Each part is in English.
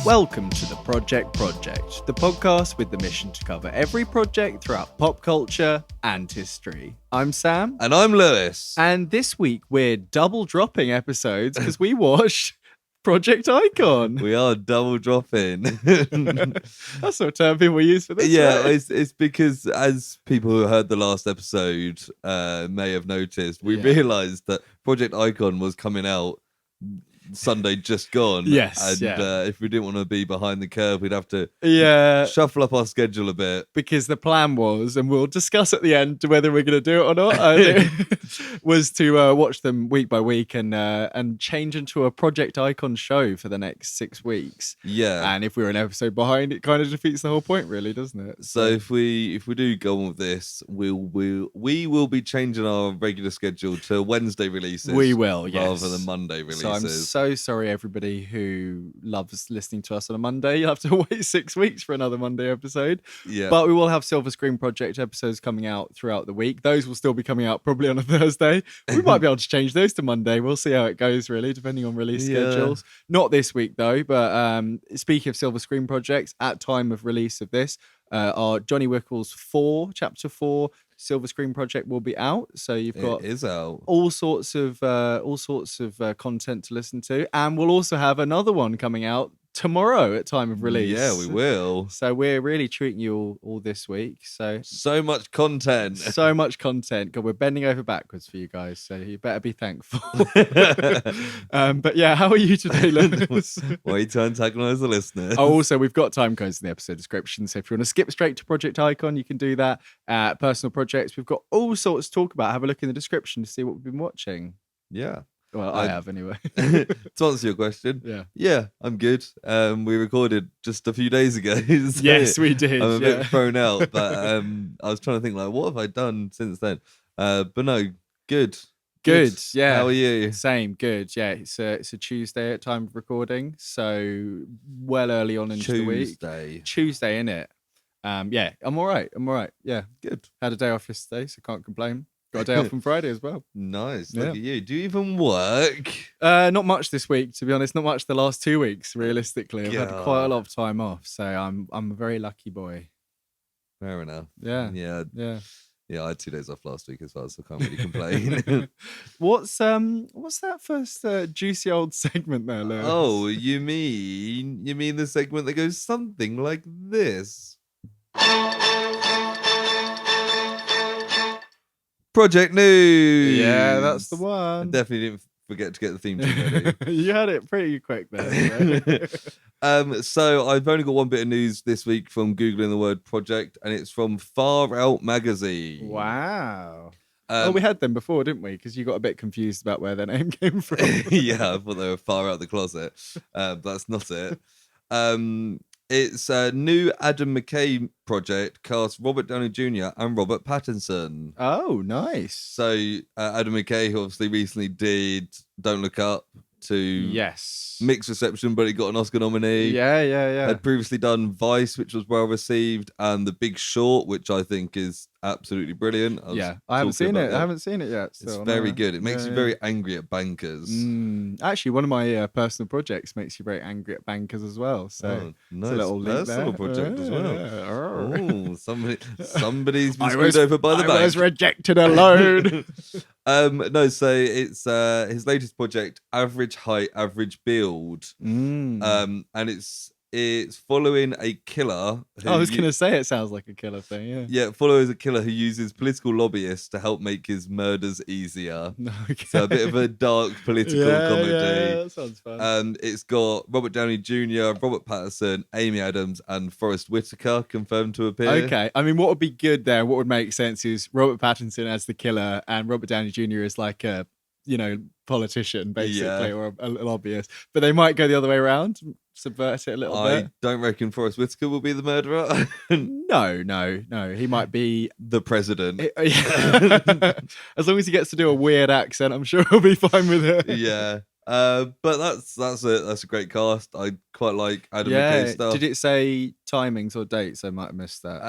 Welcome to the Project, the podcast with the mission to cover every project throughout pop culture and history. I'm Sam. And I'm Lewis. And this week we're double dropping episodes because we watched Project Icon. We are double dropping. That's what term people use for this. Yeah, right? it's because as people who heard the last episode may have noticed, we realised that Project Icon was coming out Sunday just gone. Yes, and if we didn't want to be behind the curve, we'd have to shuffle up our schedule a bit. Because the plan was, and we'll discuss at the end whether we're going to do it or not, was to watch them week by week and change into a Project Icon show for the next 6 weeks. Yeah. And if we're an episode behind, it kind of defeats the whole point, really, doesn't it? So if we do go on with this, we will be changing our regular schedule to Wednesday releases. We will, yes. Rather than Monday releases. So I'm so sorry, everybody who loves listening to us on a Monday. You'll have to wait 6 weeks for another Monday episode. Yeah. But we will have Silver Screen Project episodes coming out throughout the week. Those will still be coming out probably on a Thursday. We might be able to change those to Monday. We'll see how it goes, really, depending on release schedules. Not this week, though. But speaking of Silver Screen Projects, at time of release of this, our Johnny Wickles 4, Chapter 4, Silver Screen Project will be out, so you've got it is out. all sorts of content to listen to, and we'll also have another one coming out tomorrow at time of release. Yeah, we will. So we're really treating you all this week. So much content. So much content. God, we're bending over backwards for you guys, so you better be thankful. But yeah, how are you today, Lewis? Wait to antagonise the listeners. Oh, also, we've got time codes in the episode description, so if you want to skip straight to Project Icon, you can do that. Personal projects, we've got all sorts to talk about. Have a look in the description to see what we've been watching. Yeah. Well, I have anyway. To answer your question, yeah, I'm good. We recorded just a few days ago. So yes, we did. I'm a bit thrown out, but I was trying to think, like, what have I done since then? But no, good. Good, yeah. How are you? Same, good. Yeah, it's a Tuesday at time of recording, so well early on into the week. Tuesday, innit? Yeah, I'm all right. Yeah, good. Had a day off yesterday, so can't complain. Got a day off on Friday as well. Nice. Look at you. Do you even work? Not much this week, to be honest. Not much the last 2 weeks, realistically. I've had quite a lot of time off, so I'm a very lucky boy. Fair enough. Yeah. Yeah, I had 2 days off last week as well, so I can't really complain. What's that first juicy old segment there, Lewis? Oh, you mean the segment that goes something like this? Project News. Yeah, that's the one. I definitely didn't forget to get the theme tune ready. You had it pretty quick there. So I've only got one bit of news this week from Googling the word project, and it's from Far Out Magazine. Wow. We had them before, didn't we? Because you got a bit confused about where their name came from. Yeah, I thought they were far out the closet. That's not it. It's a new Adam McKay project, cast Robert Downey Jr. and Robert Pattinson. Oh, nice. So Adam McKay, who obviously recently did Don't Look Up to mixed reception, but he got an Oscar nominee. Yeah. Had previously done Vice, which was well received, and The Big Short, which I think is absolutely brilliant. I haven't seen it. I haven't seen it yet. It's very good. It makes you very angry at bankers. Actually, one of my personal projects makes you very angry at bankers as well. So nice. A little personal project as well. Oh, somebody's been screwed over by the bank. I was rejected alone. No, so it's his latest project, Average Height, Average Build. And it's following a killer. I was going to say it sounds like a killer thing, yeah. Yeah, follows a killer who uses political lobbyists to help make his murders easier. Okay. So a bit of a dark political comedy. Yeah, that sounds fun. It's got Robert Downey Jr., Robert Pattinson, Amy Adams, and Forrest Whitaker confirmed to appear. Okay, I mean, what would be good there, what would make sense is Robert Pattinson as the killer and Robert Downey Jr. as like a, politician, basically, or a lobbyist. But they might go the other way around, subvert it a little bit. I don't reckon Forrest Whitaker will be the murderer. No. He might be the president. As long as he gets to do a weird accent, I'm sure he'll be fine with it. Yeah. But that's a great cast. I quite like Adam McKay stuff. Did it say timings or dates? I might have missed that.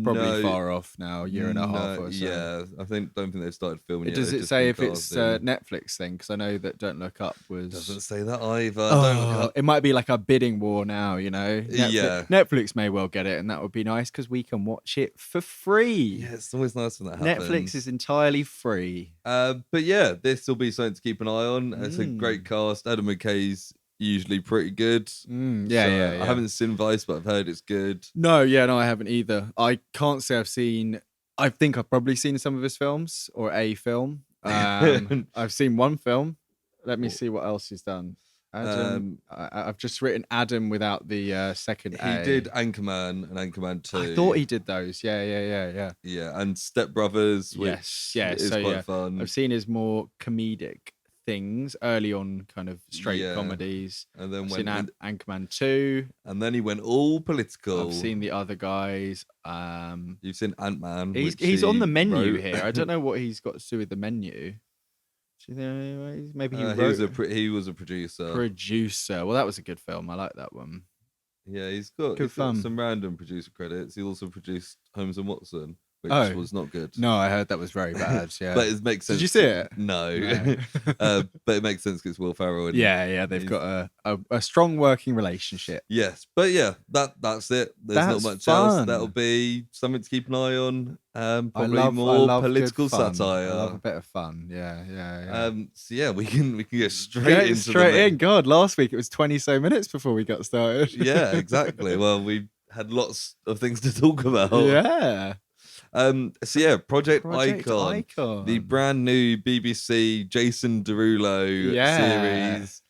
Probably far off now, a year and a half or so. Yeah, don't think they've started filming yet. Does it say if it's a Netflix thing? Because I know that Don't Look Up was... Doesn't say that either. Don't Look Up. It might be like a bidding war now, you know? Netflix may well get it, and that would be nice because we can watch it for free. Yeah, it's always nice when that happens. Netflix is entirely free. But yeah, this will be something to keep an eye on. It's a great cast. Adam McKay's usually pretty good. I haven't seen Vice, but I've heard it's good. No, I haven't either. I can't say I've seen... I think I've probably seen some of his films, or a film. I've seen one film. Let me see what else he's done. Adam, I've just written Adam without the second A. He did Anchorman and Anchorman 2. I thought he did those. Yeah. Yeah, and Step Brothers, which is quite fun. I've seen his more comedic things early on, kind of straight comedies. And then I've seen Anchorman 2. And then he went all political. I've seen the other guys. You've seen Ant-Man. He's on the menu here. I don't know what he's got to do with the menu. Maybe he was a producer. Well, that was a good film. I like that one. Yeah, he's got some random producer credits. He also produced Holmes and Watson, which was not good. No, I heard that was very bad. Yeah, but it makes sense. Did you see it? No. But it makes sense because it's Will Ferrell. They've got a strong working relationship. Yes, but yeah, that's it. There's not much else. That'll be something to keep an eye on. Probably more political satire. I love a bit of fun. Yeah. So yeah, we can get straight into God, last week it was 20 so minutes before we got started. Yeah, exactly. Well, we had lots of things to talk about. Yeah. Project Icon, the brand new BBC Jason Derulo series,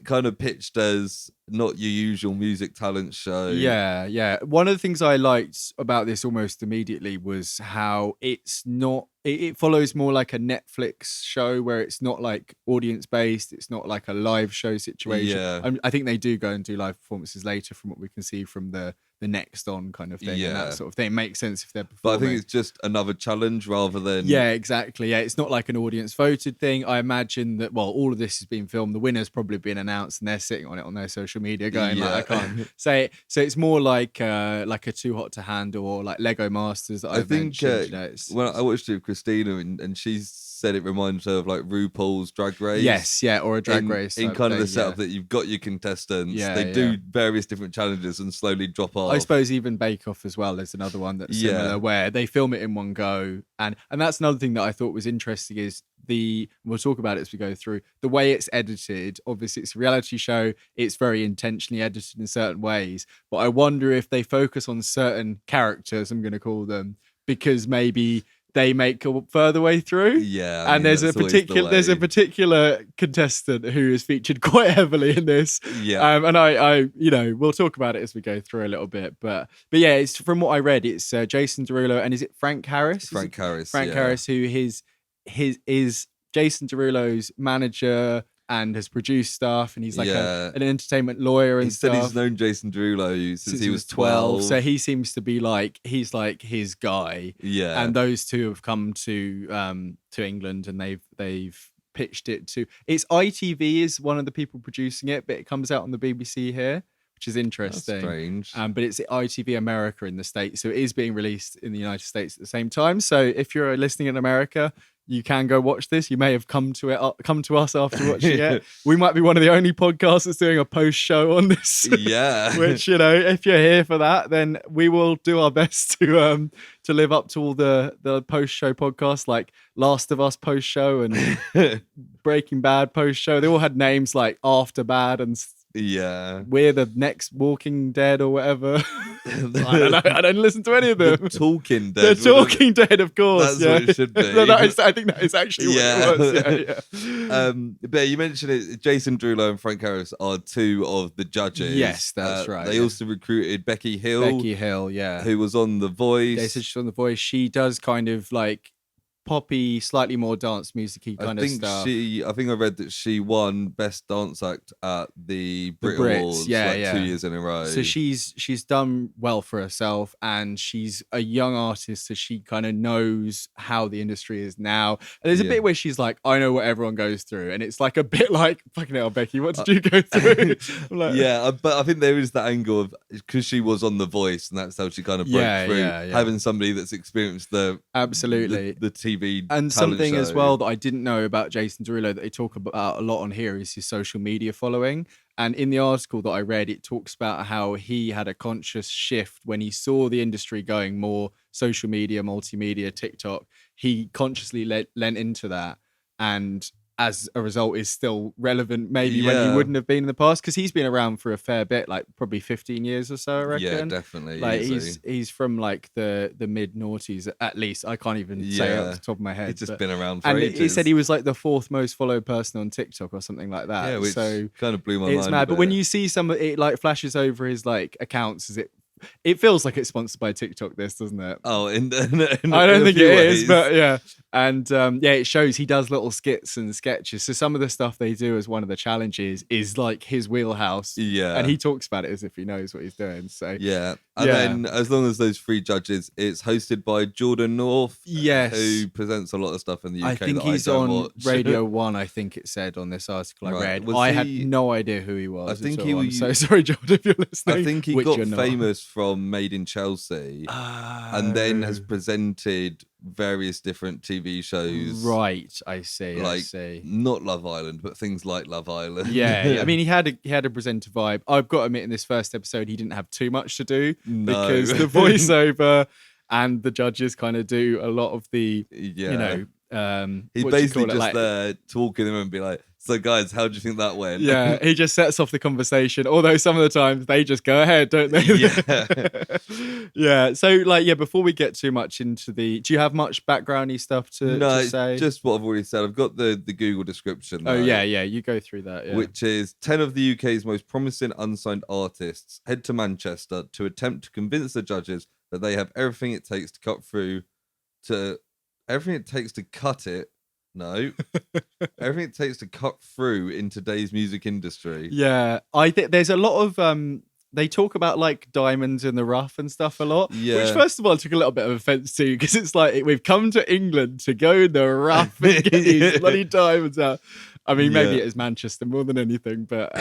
kind of pitched as not your usual music talent show. Yeah. One of the things I liked about this almost immediately was how it's not. It follows more like a Netflix show where it's not like audience based. It's not like a live show situation. Yeah. I think they do go and do live performances later, from what we can see from the next on kind of thing and that sort of thing. It makes sense if they're performing. But I think it's just another challenge rather than... Yeah, exactly. Yeah, it's not like an audience voted thing. I imagine that, well, all of this has been filmed. The winner's probably been announced and they're sitting on it on their social media going, I can't say it. So it's more like a Too Hot to Handle or like Lego Masters that I've mentioned. When I watched it with Christina and she said it reminds her of like RuPaul's Drag Race. Yes, or a Drag Race. In kind of the setup that you've got your contestants. They do various different challenges and slowly drop off. I suppose even Bake Off as well is another one that's similar, where they film it in one go. And that's another thing that I thought was interesting is we'll talk about it as we go through, the way it's edited. Obviously it's a reality show, it's very intentionally edited in certain ways, but I wonder if they focus on certain characters, I'm going to call them, because maybe they make a further way through. Yeah. And there's a particular contestant who is featured quite heavily in this. Yeah. And I we'll talk about it as we go through a little bit. But yeah, it's from what I read, it's Jason Derulo, and is it Frank Harris? Frank Harris, who is Jason Derulo's manager and has produced stuff, and he's like an entertainment lawyer and stuff. He said he's known Jason Derulo since he was 12. So he seems to be he's like his guy. Yeah. And those two have come to England, and they've pitched it to... It's ITV is one of the people producing it, but it comes out on the BBC here, which is interesting. That's strange. But it's ITV America in the States, so it is being released in the United States at the same time. So if you're listening in America, you can go watch this. You may have come to us after watching it. We might be one of the only podcasts that's doing a post show on this. Yeah. Which, if you're here for that, then we will do our best to live up to all the post show podcasts, like Last of Us post show and Breaking Bad post show. They all had names like After Bad and we're the next Walking Dead or whatever. I don't know. I don't listen to any of them. The Talking Dead. The Talking Dead, of course. That's what it should be. I think that is actually what it was. But you mentioned it. Jason Derulo and Frank Harris are two of the judges. Yes, that's right. They also recruited Becky Hill. Who was on The Voice. Yeah, so she's on The Voice. She does kind of like poppy, slightly more dance music-y kind of stuff. I think I read that she won Best Dance Act at the Brit Brits, Awards 2 years in a row. So she's done well for herself, and she's a young artist, so she kind of knows how the industry is now. And there's a bit where she's like, I know what everyone goes through, and it's like a bit like, fucking hell, Becky, what did you go through? But I think there is that angle of, because she was on The Voice, and that's how she kind of broke through. Having somebody that's experienced the TV and something show as well that I didn't know about Jason Derulo that they talk about a lot on here is his social media following. And in the article that I read, it talks about how he had a conscious shift when he saw the industry going more social media, multimedia, TikTok. He consciously lent into that, and as a result is still relevant maybe when he wouldn't have been in the past, because he's been around for a fair bit, like probably 15 years or so, I reckon. Yeah, definitely. Like he's from like the mid noughties at least. I can't even say it off the top of my head. He's just been around for ages. And he said he was like the 4th most followed person on TikTok or something like that. Yeah, which so kind of blew my mind. It's mad. But when you see some, it like flashes over his like accounts, it feels like it's sponsored by TikTok, this, doesn't it? Oh, I don't think it is, but yeah. And it shows he does little skits and sketches. So some of the stuff they do as one of the challenges is like his wheelhouse. Yeah. And he talks about it as if he knows what he's doing. So yeah. And then as long as those 3 judges, it's hosted by Jordan North. Yes. Who presents a lot of stuff in the UK. I think he's on Radio 1, I think it said on this article I read. I had no idea who he was. I think I'm so sorry, Jordan, if you're listening. I think he got famous from Made in Chelsea and then has presented various different TV shows. Right, I see. Like, I see. Not Love Island, but things like Love Island. Yeah. I mean, he had a presenter vibe. I've got to admit, in this first episode, he didn't have too much to do because the voiceover and the judges kind of do a lot of the, you know. He's basically just there talking to him and be like, so guys, how do you think that went? Yeah, he just sets off the conversation. Although some of the times they just go ahead, don't they? Yeah. So before we get too much into do you have much backgroundy stuff to say? Just what I've already said. I've got the Google description. Oh yeah, you go through that. Yeah. Which is 10 of the UK's most promising unsigned artists head to Manchester to attempt to convince the judges that they have everything it takes to cut through everything it takes to cut it. No, everything it takes to cut through in today's music industry. Yeah, I think there's a lot of they talk about like diamonds in the rough and stuff a lot. Yeah. Which first of all I took a little bit of offence to, because it's like we've come to England to go in the rough and get these bloody diamonds out. I mean, maybe it is Manchester more than anything, but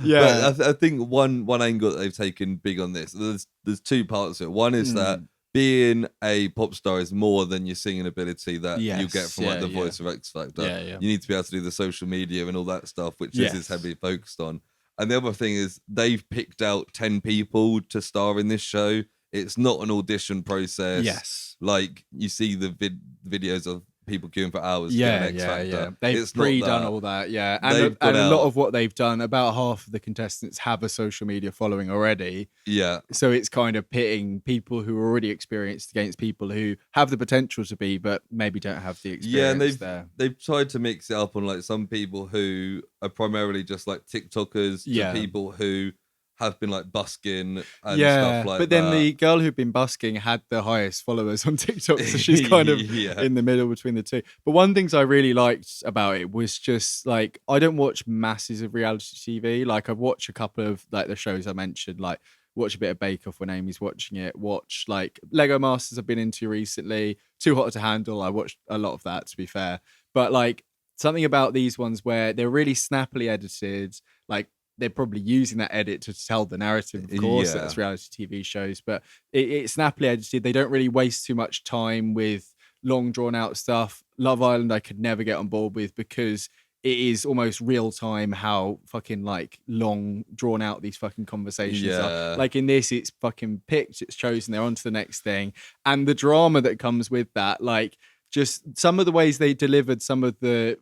yeah. But I think one angle that they've taken big on this. There's 2 parts of it. One is that being a pop star is more than your singing ability that you get from like the voice of X Factor. Yeah. You need to be able to do the social media and all that stuff, which is heavily focused on. And the other thing is they've picked out 10 people to star in this show. It's not an audition process. Yes. Like you see the videos of people queuing for hours to get an X Factor. They've pre-done all that, and a lot of what they've done, about half of the contestants have a social media following already. Yeah. So it's kind of pitting people who are already experienced against people who have the potential to be, but maybe don't have the experience they've tried to mix it up on like some people who are primarily just like TikTokers to people who have been like busking and stuff like that. But then the girl who'd been busking had the highest followers on TikTok, so she's kind of in the middle between the two. But one things I really liked about it was just like, I don't watch masses of reality TV. Like I've watched a couple of like the shows I mentioned, like watch a bit of Bake Off when Amy's watching it, watch like Lego Masters I've been into recently, Too Hot to Handle, I watched a lot of that, to be fair. But like something about these ones where they're really snappily edited, like they're probably using that edit to tell the narrative, of course, that's reality TV shows, but it's snappily edited. They don't really waste too much time with long drawn out stuff. Love Island I could never get on board with, because it is almost real time how fucking like long drawn out these fucking conversations are. Like in this, it's fucking picked, it's chosen, they're on to the next thing. And the drama that comes with that, like just some of the ways they delivered some of the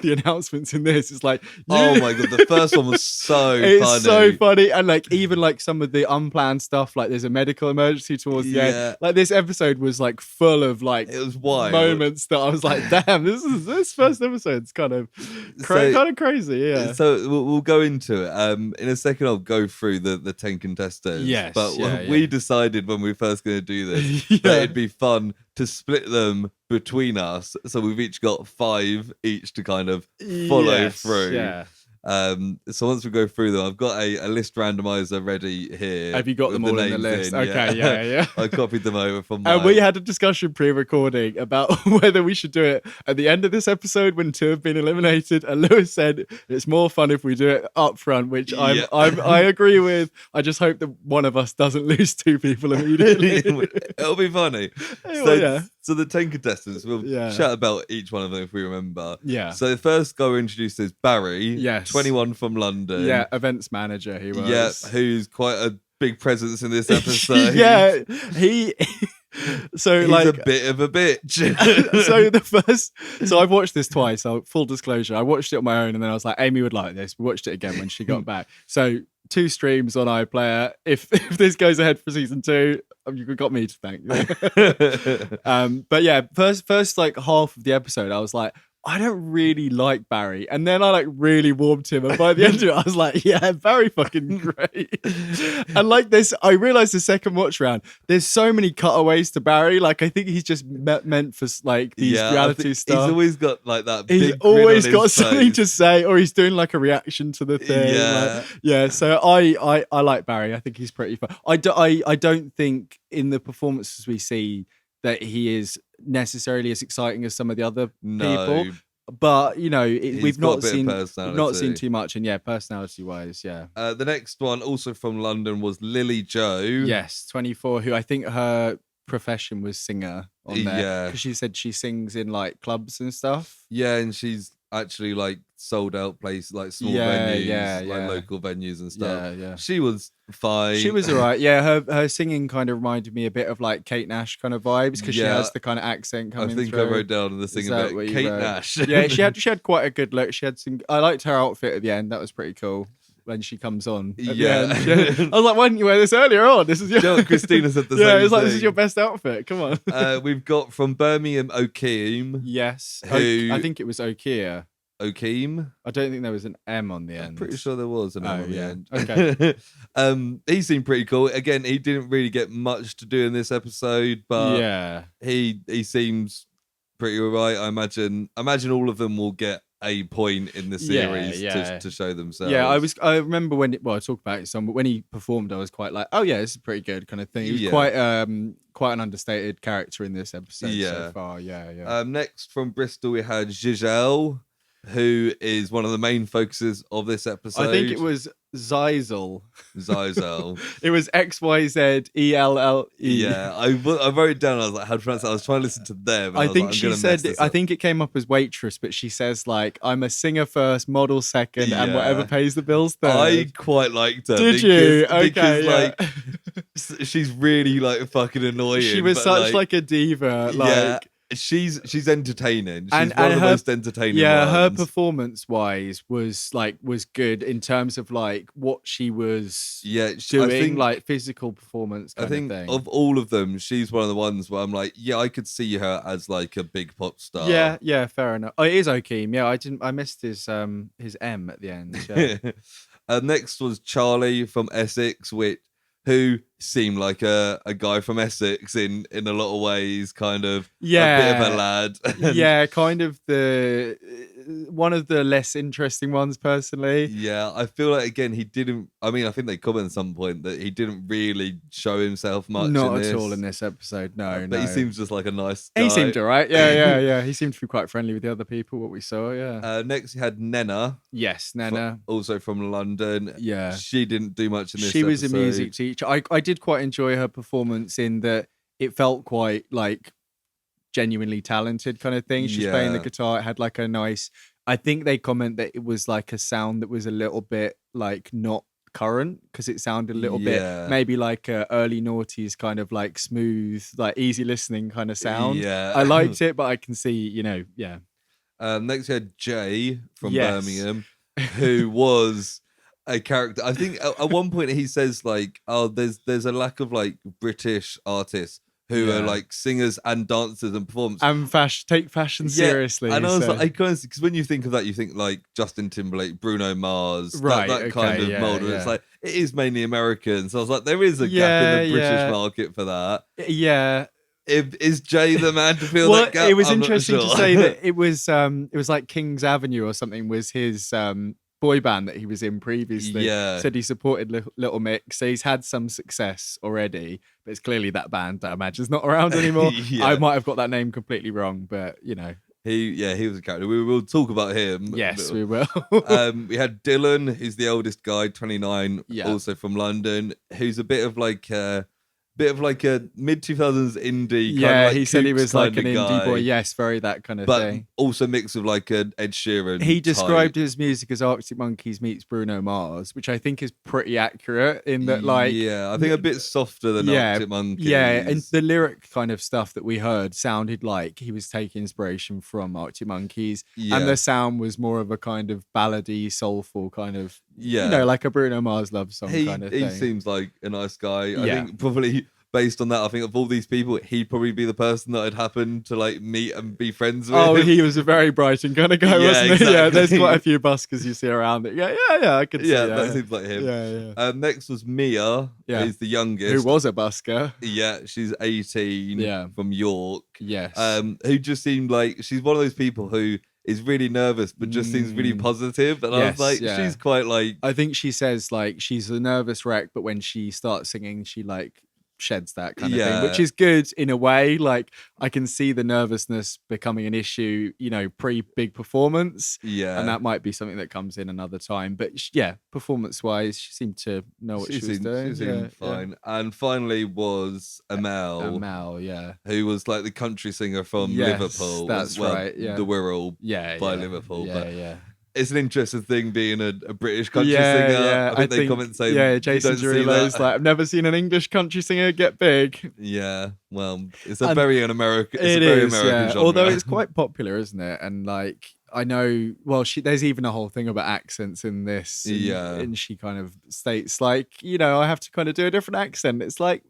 announcements in this, is like, oh my god, the first one was it's so funny. And like even like some of the unplanned stuff, like there's a medical emergency towards the end. Like this episode was like full of like, it was wild moments that I was like, damn, this first episode's kind of crazy. So we'll go into it in a second. I'll go through the 10 contestants. Yes, but we decided when we were first going to do this that it'd be fun to split them between us. So we've each got 5 each to kind of follow through. Yeah. So once we go through them, I've got a list randomizer ready here. Have you got them all in the list? Okay, yeah. I copied them over from my... And we had a discussion pre-recording about whether we should do it at the end of this episode when 2 have been eliminated. And Lewis said it's more fun if we do it up front, which I agree with. I just hope that one of us doesn't lose 2 people immediately. It'll be funny. So the 10 contestants, we'll chat about each one of them if we remember. Yeah. So the first guy we introduced is Barry. Yes. 21 from London. Yeah, events manager he was. Yeah, who's quite a big presence in this episode. Yeah, he's like a bit of a bitch. So I've watched this twice. So full disclosure, I watched it on my own, and then I was like, Amy would like this. We watched it again when she got back. So 2 streams on iPlayer. If this goes ahead for season 2, you've got me to thank. But yeah, first like half of the episode, I was like, I don't really like Barry. And then I like really warmed to him. And by the end of it, I was like, yeah, Barry fucking great. And like this, I realized the second watch round, there's so many cutaways to Barry. Like, I think he's just meant for like these reality stuff. He's always got like that big He's always got something face to say, or he's doing like a reaction to the thing. So I like Barry. I think he's pretty fun. I don't think in the performances we see that he is necessarily as exciting as some of the other people, but we've not seen too much, and personality wise, the next one also from London was Lily Joe. Yes, 24, who I think her profession was singer on there, because she said she sings in like clubs and stuff. And she's actually like sold out places, like small venues, like local venues and stuff. She was fine. She was all right. Her singing kind of reminded me a bit of like Kate Nash kind of vibes, because she has the kind of accent coming through. I think I wrote down in the singing bit Kate Nash. Yeah, she had quite a good look. I liked her outfit at the end. That was pretty cool when she comes on. I was like, why didn't you wear this earlier on? This is your... Christina said the same thing. It's like, this is your best outfit. Come on. We've got from Birmingham, Okeem. Yes. I think it was Okeem. Okeem? I don't think there was an M on the end. I'm pretty sure there was an M on the end. Okay. He seemed pretty cool. Again, he didn't really get much to do in this episode, but he seems pretty alright. I imagine all of them will get a point in the series to show themselves. I remember when I talked about it some, but when he performed, I was quite like, oh yeah, this is pretty good kind of thing. He was quite an understated character in this episode so far. Next from Bristol we had Giselle, who is one of the main focuses of this episode. I think it was Zyzel. It was XYZELLE. Yeah, I wrote it down. I was like, how to pronounce that? I was trying to listen to them. I think she said, I think it came up as waitress, but she says like, I'm a singer first, model second, and whatever pays the bills third. I quite liked her. Did you? Okay, because like, she's really like fucking annoying. She was such like a diva. Like, she's entertaining. She's one of the most entertaining ones. Her performance wise was good in terms of like what she was doing, like physical performance kind of thing. Of all of them, she's one of the ones where I'm like, I could see her as like a big pop star. Yeah, fair enough. Oh, it is Okeem. I missed his M at the end. Next was Charlie from Essex, who seemed like a guy from Essex in a lot of ways, kind of a bit of a lad. Kind of one of the less interesting ones personally. Yeah, I feel like again I think they comment at some point that he didn't really show himself much. Not at all in this episode, no. But he seems just like a nice guy. He seemed alright, yeah. He seemed to be quite friendly with the other people, what we saw, Next you had Nenna. Yes, Nenna. Also from London. Yeah. She didn't do much in this She was episode. a music teacher. I did quite enjoy her performance in that it felt quite like genuinely talented kind of thing. She was playing the guitar. It had like a nice, I think they comment that it was like a sound that was a little bit like not current, because it sounded a little bit maybe like a early noughties kind of like smooth, like easy listening kind of sound. I liked it, but I can see, Next we had Jay from Birmingham, who was a character. I think at one point he says like, oh, there's a lack of like British artists who are like singers and dancers and performers and take fashion seriously. And I was like, because when you think of that, you think like Justin Timberlake, Bruno Mars, that kind of mold. And it's like, it is mainly American. So I was like, there is a gap in the British market for that. Yeah. Is Jay the man to fill that gap? It was I'm interesting not sure. to say that it was like King's Avenue or something was his boy band that he was in previously. Yeah. Said he supported Little Mix, so he's had some success already, but it's clearly that band that I imagine is not around anymore. Yeah. I might have got that name completely wrong, but you know. He was a character. We will talk about him. Yes, we will. We had Dylan, who's the oldest guy, 29, also from London, who's a bit of like a mid 2000s indie. Yeah, kind of he said he was like an indie guy, boy. Yes, very that kind of thing. But also mix of like an Ed Sheeran. He described his music as Arctic Monkeys meets Bruno Mars, which I think is pretty accurate in that, like, I think a bit softer than Arctic Monkeys. Yeah, and the lyric kind of stuff that we heard sounded like he was taking inspiration from Arctic Monkeys, and the sound was more of a kind of ballady, soulful kind of, you know, like a Bruno Mars love song kind of thing. He seems like a nice guy. I think probably based on that, I think of all these people, he'd probably be the person that I'd happen to like meet and be friends with. Oh, he was a very Brighton kind of guy, wasn't he? Exactly. Yeah, there's quite a few buskers you see around it. Yeah, I could see. Yeah, that seems like him. Yeah. Next was Mia, who's the youngest. Who was a busker. Yeah, she's 18 from York. Yes. Who just seemed like she's one of those people who is really nervous but just seems really positive. And I was like, she's quite like... I think she says like she's a nervous wreck, but when she starts singing, she like sheds that kind of thing, which is good in a way. Like I can see the nervousness becoming an issue, you know, pre-big performance. Yeah. And that might be something that comes in another time. But performance-wise, she seemed to know what she was doing. She seemed fine. And finally was Amel, who was like the country singer from Liverpool. That's right. Yeah. The Wirral by Liverpool. Yeah. It's an interesting thing being a British country singer. Yeah. I think they comment saying, Jason Derulo's like, I've never seen an English country singer get big. Yeah, well, it's a very American genre. Although it's quite popular, isn't it? And like, I know, well, there's even a whole thing about accents in this. And she kind of states like, you know, I have to kind of do a different accent. It's like,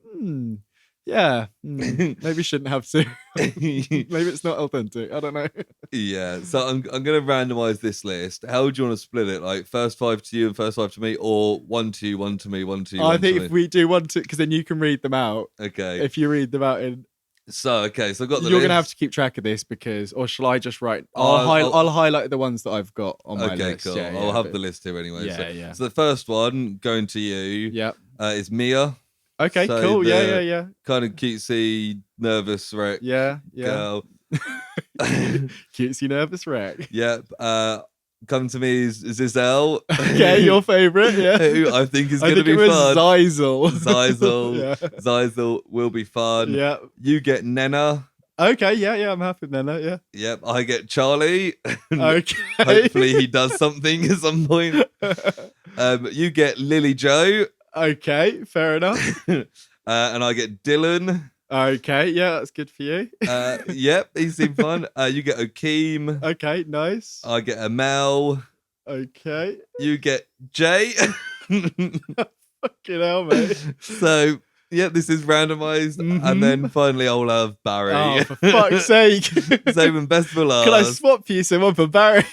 maybe shouldn't have to. Maybe it's not authentic. I don't know. Yeah, so I'm going to randomise this list. How would you want to split it? Like first 5 to you and first 5 to me, or 1 to you, 1 to me, 1 to you? I think if we do 1 to, because then you can read them out. Okay. If you read them out in. So I've got the list. You're going to have to keep track of this or shall I just write? I'll highlight the ones that I've got on my list. Okay, cool. I'll have the list here anyway. Yeah. So the first one going to you. Is Mia. Okay, so cool. Yeah. Kind of cutesy, nervous wreck. Yeah. Girl. Cutesy, nervous wreck. Yep. Come to me is Giselle. Okay, your favourite, who I think is going to be fun. Zyzel. Zyzel will be fun. Yeah. You get Nena. Okay, yeah, I'm happy with Nena, yeah. Yep, I get Charlie. Okay. Hopefully he does something at some point. You get Lily Joe. Okay, fair enough. And I get Dylan. Okay, yeah, that's good for you. Yep, he seemed fun. You get Akeem. Okay, nice. I get Amel. Okay. You get Jay. Fucking hell, mate. So, yeah, this is randomised. And then finally I'll have Barry. Oh, for fuck's sake. Saving best for last. Can I swap you someone for Barry?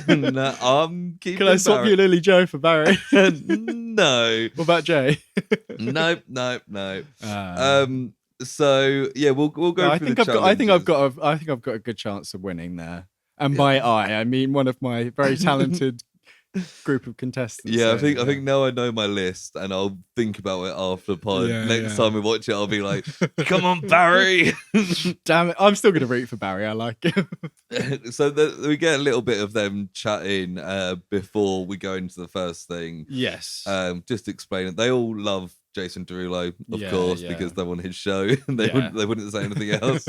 No, I'm keeping Can I swap Barry. you Lily Joe for Barry? No. What about Jay? Nope. So yeah, we'll go. I think I've got a good chance of winning there. And by I mean one of my very talented group of contestants. Yeah, I think now I know my list, and I'll think about it after the pod. Next time we watch it, I'll be like, "Come on, Barry!" Damn it, I'm still gonna root for Barry. I like him. So we get a little bit of them chatting before we go into the first thing. Yes. Just explain it. They all love Jason Derulo, of course, because they're on his show. They wouldn't say anything else.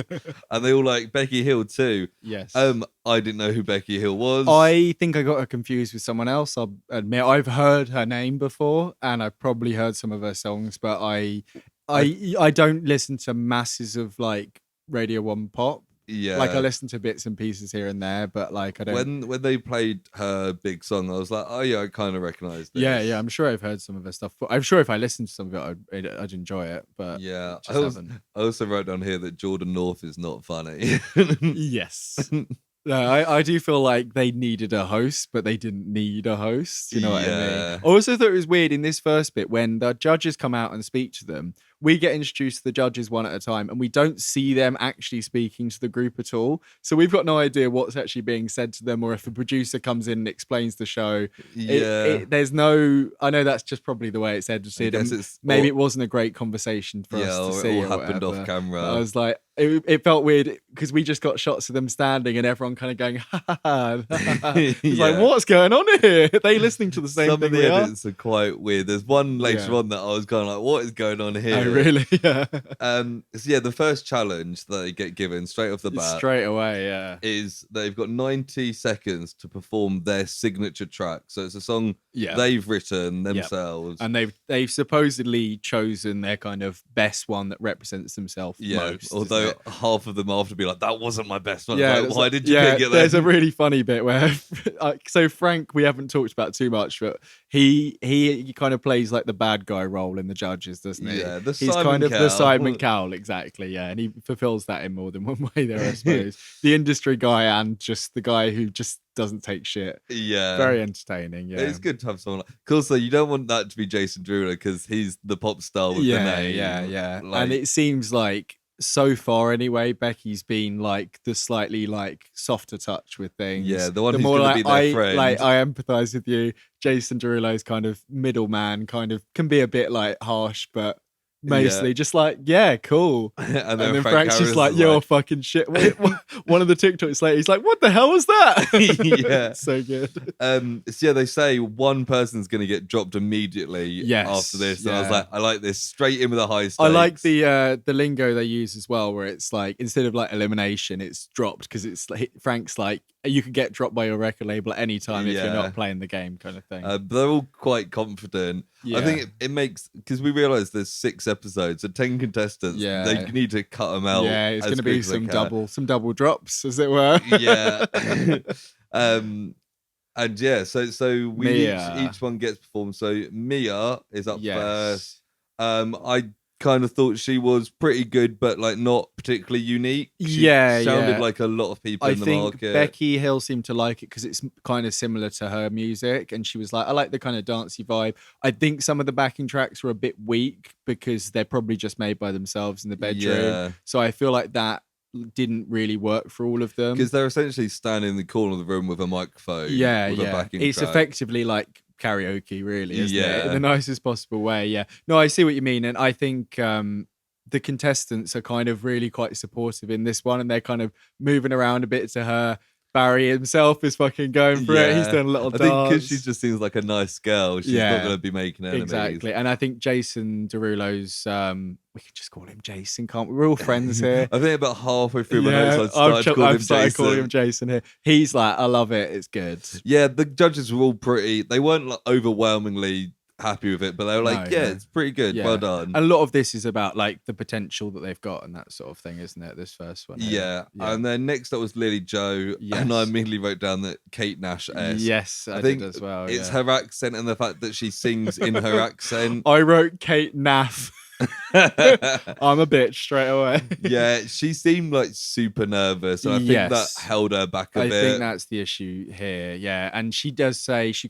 And they all like Becky Hill too. Yes. I didn't know who Becky Hill was. I think I got her confused with someone else. I'll admit I've heard her name before, and I've probably heard some of her songs, but I don't listen to masses of like Radio 1 pop. Yeah, like I listen to bits and pieces here and there, but like I don't. When they played her big song, I was like, oh yeah, I kind of recognised it. Yeah, I'm sure I've heard some of her stuff. I'm sure if I listened to some of it, I'd enjoy it. But yeah, I also wrote down here that Jordan North is not funny. Yes. No, I do feel like they needed a host, but they didn't need a host. You know what I mean? I also thought it was weird in this first bit when the judges come out and speak to them. we get introduced to the judges one at a time, and we don't see them actually speaking to the group at all. So we've got no idea what's actually being said to them, or if a producer comes in and explains the show. There's no. I know that's just probably the way it's edited. Maybe it wasn't a great conversation for us to see. It all happened off camera. But I was like, it felt weird because we just got shots of them standing and everyone kind of going, ha ha ha. It's like, what's going on here? Are they listening to the same Some thing? Some of the edits are quite weird. There's one later on that I was kind of like, what is going on here? Oh, really? Yeah. So the first challenge that they get given straight off the bat, straight away, is they've got 90 seconds to perform their signature track. So it's a song they've written themselves, and they've supposedly chosen their kind of best one that represents themselves most. Although half of them after be like, that wasn't my best one. Like, why did you pick it then? There's a really funny bit where so Frank, we haven't talked about too much, but he kind of plays like the bad guy role in the judges, doesn't he? Yeah, he's kind of the Simon Cowell, exactly. Yeah, and he fulfills that in more than one way there, I suppose. The industry guy and just the guy who just doesn't take shit. Yeah, very entertaining. Yeah, it's good to have someone. Also, you don't want that to be Jason Derulo because he's the pop star with the name. Yeah. And it seems like, so far anyway, Becky's been like the slightly like softer touch with things. Yeah, the one who's going to be their friend. Like, I empathise with you. Jason Derulo's kind of middleman, kind of can be a bit like harsh, but mostly just like, cool. And then Frank's just like, you're fucking shit. One of the TikToks later, he's like, what the hell was that? Yeah. So good. So they say one person's going to get dropped immediately after this. And I was like, I like this. Straight in with a high stakes. I like the lingo they use as well, where it's like, instead of like elimination, it's dropped, because it's like, Frank's like, you could get dropped by your record label at any time if you're not playing the game, kind of thing. But they're all quite confident. I think it makes, because we realise there's 6 episodes, so 10 contestants. They need to cut them out. Yeah, it's going to be some double drops, as it were. So we each one gets performed. So Mia is up first. I kind of thought she was pretty good, but like not particularly unique. She sounded like a lot of people in the market. I think Becky Hill seemed to like it because it's kind of similar to her music, and she was like, I like the kind of dancey vibe. I think some of the backing tracks were a bit weak because they're probably just made by themselves in the bedroom. So I feel like that didn't really work for all of them, because they're essentially standing in the corner of the room with a microphone. With a backing it's track. Effectively like karaoke, really, isn't it? In the nicest possible way. No, I see what you mean, and I think the contestants are kind of really quite supportive in this one, and they're kind of moving around a bit to her. Barry himself is fucking going for it. He's done a little dance. I think because she just seems like a nice girl, she's not going to be making enemies. Exactly. And I think Jason Derulo's, we can just call him Jason, can't we? We're all friends here. I think about halfway through my notes, I've started calling him Jason here. He's like, I love it. It's good. Yeah, the judges were all pretty. They weren't like overwhelmingly happy with it, but they were like, it's pretty good. Well done. And a lot of this is about like the potential that they've got and that sort of thing, isn't it? This first one. And then next up was Lily Joe, and I immediately wrote down that Kate Nash. Yes, I think did as well. It's her accent and the fact that she sings in her accent. I wrote Kate Naff. I'm a bitch straight away. She seemed like super nervous, and I think that held her back a bit. I think that's the issue here. And she does say she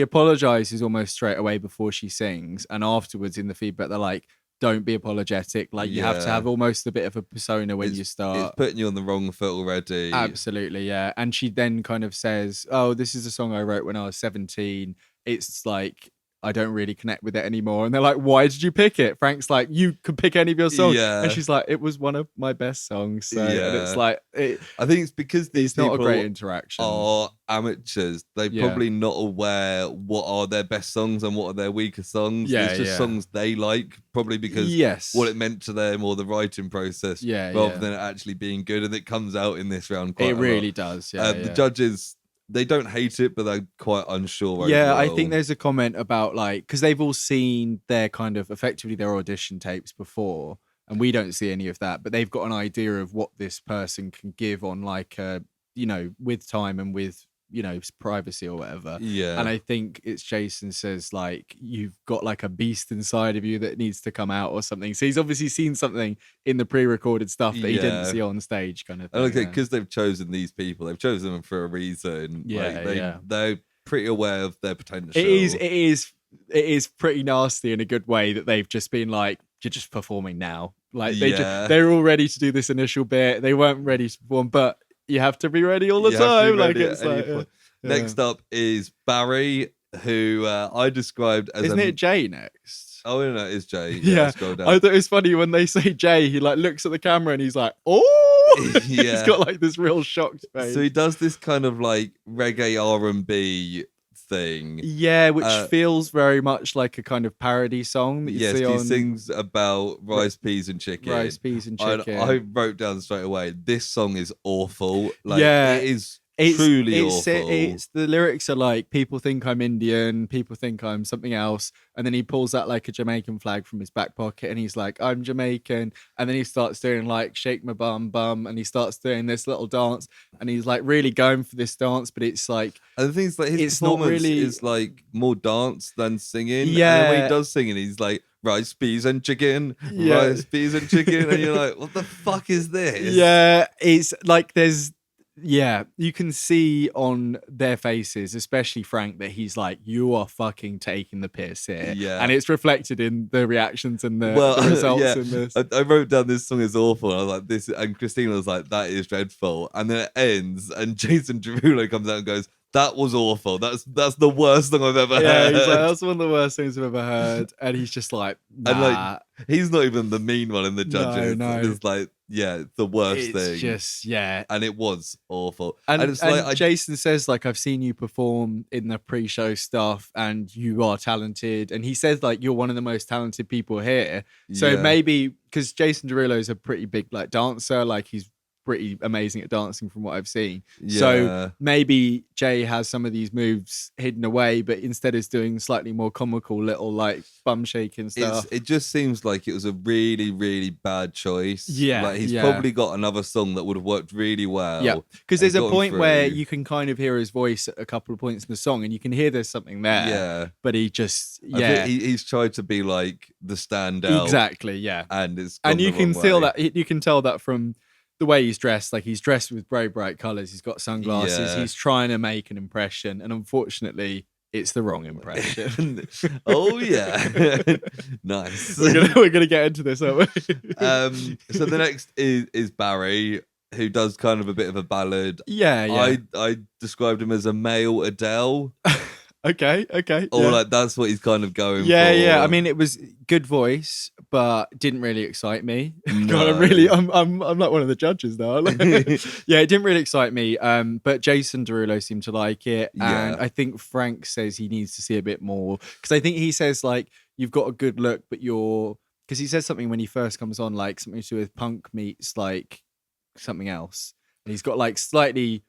apologizes almost straight away before she sings, and afterwards in the feedback they're like, don't be apologetic, like you have to have almost a bit of a persona when you start. It's putting you on the wrong foot already. Absolutely. And she then kind of says, oh, this is a song I wrote when I was 17. It's like, I don't really connect with it anymore. And they're like, why did you pick it? Frank's like, you could pick any of your songs. And she's like, it was one of my best songs. So and it's like, I think it's because these people not a great interaction. Are amateurs. They're probably not aware what are their best songs and what are their weaker songs. It's just songs they like, probably because what it meant to them or the writing process, rather than it actually being good. And it comes out in this round quite a lot. It really does. The judges, they don't hate it, but they're quite unsure. Yeah, I think there's a comment about like, because they've all seen their kind of effectively their audition tapes before, and we don't see any of that, but they've got an idea of what this person can give on like, with time and with, privacy or whatever. And I think it's Jason says like, you've got like a beast inside of you that needs to come out or something. So he's obviously seen something in the pre-recorded stuff that he didn't see on stage, kind of thing. Okay, because they've chosen these people, they've chosen them for a reason. They're pretty aware of their potential. It is it is pretty nasty in a good way that they've just been like, you're just performing now. Like they're all ready to do this initial bit. They weren't ready to perform, but you have to be ready all the time. Like it's like next up is Barry, who I described as isn't it Jay next? Oh no, it's Jay. Yeah. Scroll down. I thought it was funny when they say Jay, he like looks at the camera and he's like, oh, he's got like this real shocked face. So he does this kind of like reggae R&B thing. Yeah, which feels very much like a kind of parody song that you see on... he sings about rice, peas and chicken. Rice, peas and chicken. I wrote down straight away, this song is awful. Like, it is truly awful. It's the lyrics are like, people think I'm Indian, people think I'm something else, and then he pulls out like a Jamaican flag from his back pocket and he's like, I'm Jamaican, and then he starts doing like shake my bum, and he starts doing this little dance, and he's like really going for this dance, but it's like, and the thing is, like, his performance is like more dance than singing. Yeah, and then when he does singing, he's like, rice, peas and chicken, rice, peas and chicken, and you're like, what the fuck is this? Yeah, it's like you can see on their faces, especially Frank, that he's like, you are fucking taking the piss here. Yeah. And it's reflected in the reactions and the results in this. I wrote down this song is awful. And I was like, this, and Christina was like, that is dreadful. And then it ends, and Jason Derulo comes out and goes, that was awful. That's the worst thing I've ever heard. Yeah, he's like, that's one of the worst things I've ever heard. And he's just like, nah. And like, he's not even the mean one in the judges. No. It's like, the worst thing. It's just, And it was awful. And it's like, Jason says, like, I've seen you perform in the pre-show stuff and you are talented. And he says, like, you're one of the most talented people here. So maybe, because Jason Derulo is a pretty big, like, dancer, like, he's pretty amazing at dancing from what I've seen. So maybe Jay has some of these moves hidden away, but instead is doing slightly more comical little like bum shaking stuff. It just seems like it was a really, really bad choice. Yeah. Like he's probably got another song that would have worked really well. Yeah. Because there's a point where you can kind of hear his voice at a couple of points in the song and you can hear there's something there. Yeah. But he just I think he's tried to be like the standout. Exactly, yeah. And it's you can feel that you can tell that from the way he's dressed. Like, he's dressed with very bright colors, he's got sunglasses, he's trying to make an impression, and unfortunately it's the wrong impression. Oh yeah. Nice. We're gonna get into this, aren't we? So the next is Barry, who does kind of a bit of a ballad. Yeah. I described him as a male Adele. Okay. Or like that's what he's kind of going for. Yeah. I mean, it was good voice, but didn't really excite me. No. I'm like one of the judges now. Yeah, it didn't really excite me. But Jason Derulo seemed to like it, and I think Frank says he needs to see a bit more, because I think he says like, you've got a good look, but because he says something when he first comes on, like something to do with punk meets like something else, and he's got like slightly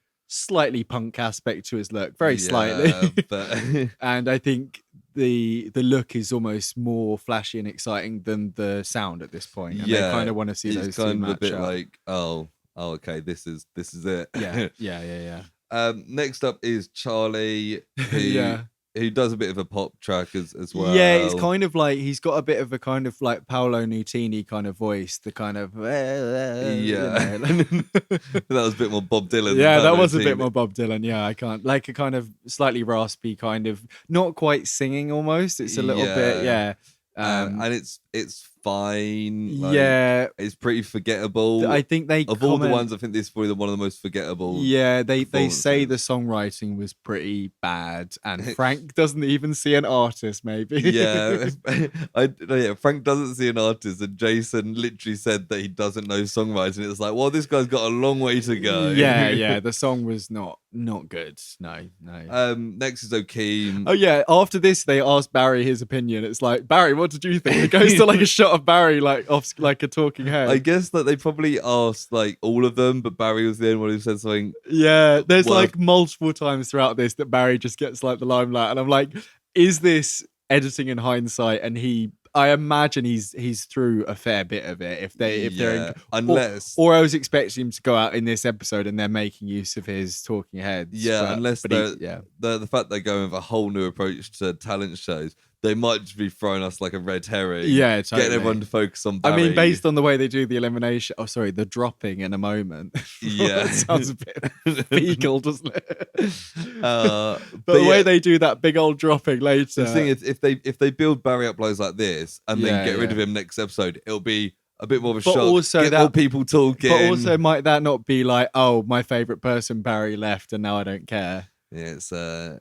punk aspect to his look, very slightly. But and I think the look is almost more flashy and exciting than the sound at this point. And they kind of want to see those two match a bit up. Like, oh, okay, this is it. Yeah. Next up is Charlie, who does a bit of a pop track as well. Yeah, it's kind of like he's got a bit of a kind of like Paolo Nutini kind of voice, the kind of that was a bit more Bob Dylan. Yeah, that was a bit more Bob Dylan. Yeah, I can't, like a kind of slightly raspy kind of, not quite singing almost. It's a little bit, and it's fine. Like, it's pretty forgettable. I think all the ones, I think this is probably one of the most forgettable. Yeah, they say the songwriting was pretty bad, and Frank doesn't even see an artist. Maybe. Yeah, Frank doesn't see an artist, and Jason literally said that he doesn't know songwriting. It's like, well, this guy's got a long way to go. Yeah. The song was not good. No. Next is Okeem. Oh yeah. After this, they asked Barry his opinion. It's like, Barry, what did you think? It goes to like a shot of Barry like off like a talking head. I guess that they probably asked like all of them, but Barry was the only one who said something. Yeah, there's like multiple times throughout this that Barry just gets like the limelight, and I'm like, is this editing in hindsight? And I imagine he's through a fair bit of it. If they're unless or I was expecting him to go out in this episode and they're making use of his talking heads. Yeah, unless the fact they're going with a whole new approach to talent shows. they might just be throwing us like a red herring. Yeah, totally. Getting everyone to focus on Barry. I mean, based on the way they do the elimination, the dropping in a moment. Yeah. That sounds a bit fecal, doesn't it? But the way they do that big old dropping later. The thing is, if they build Barry up lows like this and then get rid of him next episode, it'll be a bit more of a shock. Also get more people talking. But also, might that not be like, oh, my favourite person, Barry, left and now I don't care? Yeah, it's a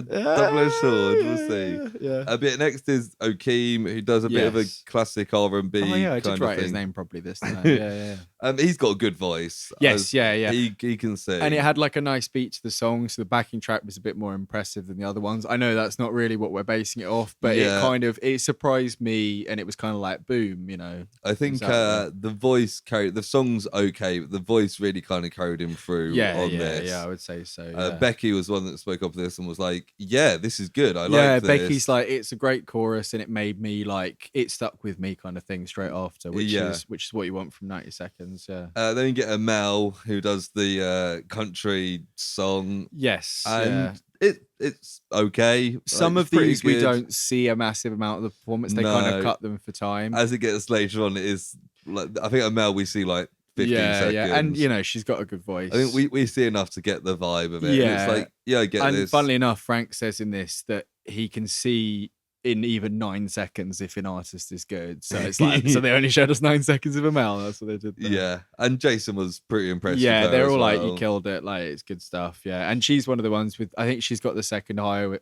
double-edged sword. We'll see. Yeah. A bit next is Okeem, who does a bit of a classic R&B. Oh yeah, I did did write his name properly this time. Yeah. He's got a good voice. Yes, yeah. He can sing, and it had like a nice beat to the song, so the backing track was a bit more impressive than the other ones. I know that's not really what we're basing it off, but it surprised me, and it was kind of like boom, you know. I think the voice carried the song's okay, but the voice really kind of carried him through on this. Yeah, I would say so. Becky was one that spoke up for this and was like, "Yeah, this is good. I like this." Yeah, Becky's like, it's a great chorus, and it made me like it stuck with me kind of thing straight after, which is what you want from 90 Seconds. Yeah. Then you get a Mel who does the country song. Yes, and it's okay. Some of these we don't see a massive amount of the performance. They kind of cut them for time. As it gets later on, it is like I think a Mel we see like 15 seconds. Yeah, and you know she's got a good voice. I think we see enough to get the vibe of it. Yeah, it's like I get this. And funnily enough, Frank says in this that he can see in even 9 seconds if an artist is good. So it's like so they only showed us 9 seconds of a Mel. That's what they did there. Yeah, and Jason was pretty impressed. Yeah, with her they're all well. like, you killed it. Like it's good stuff. Yeah, and she's one of the ones with I think she's got the second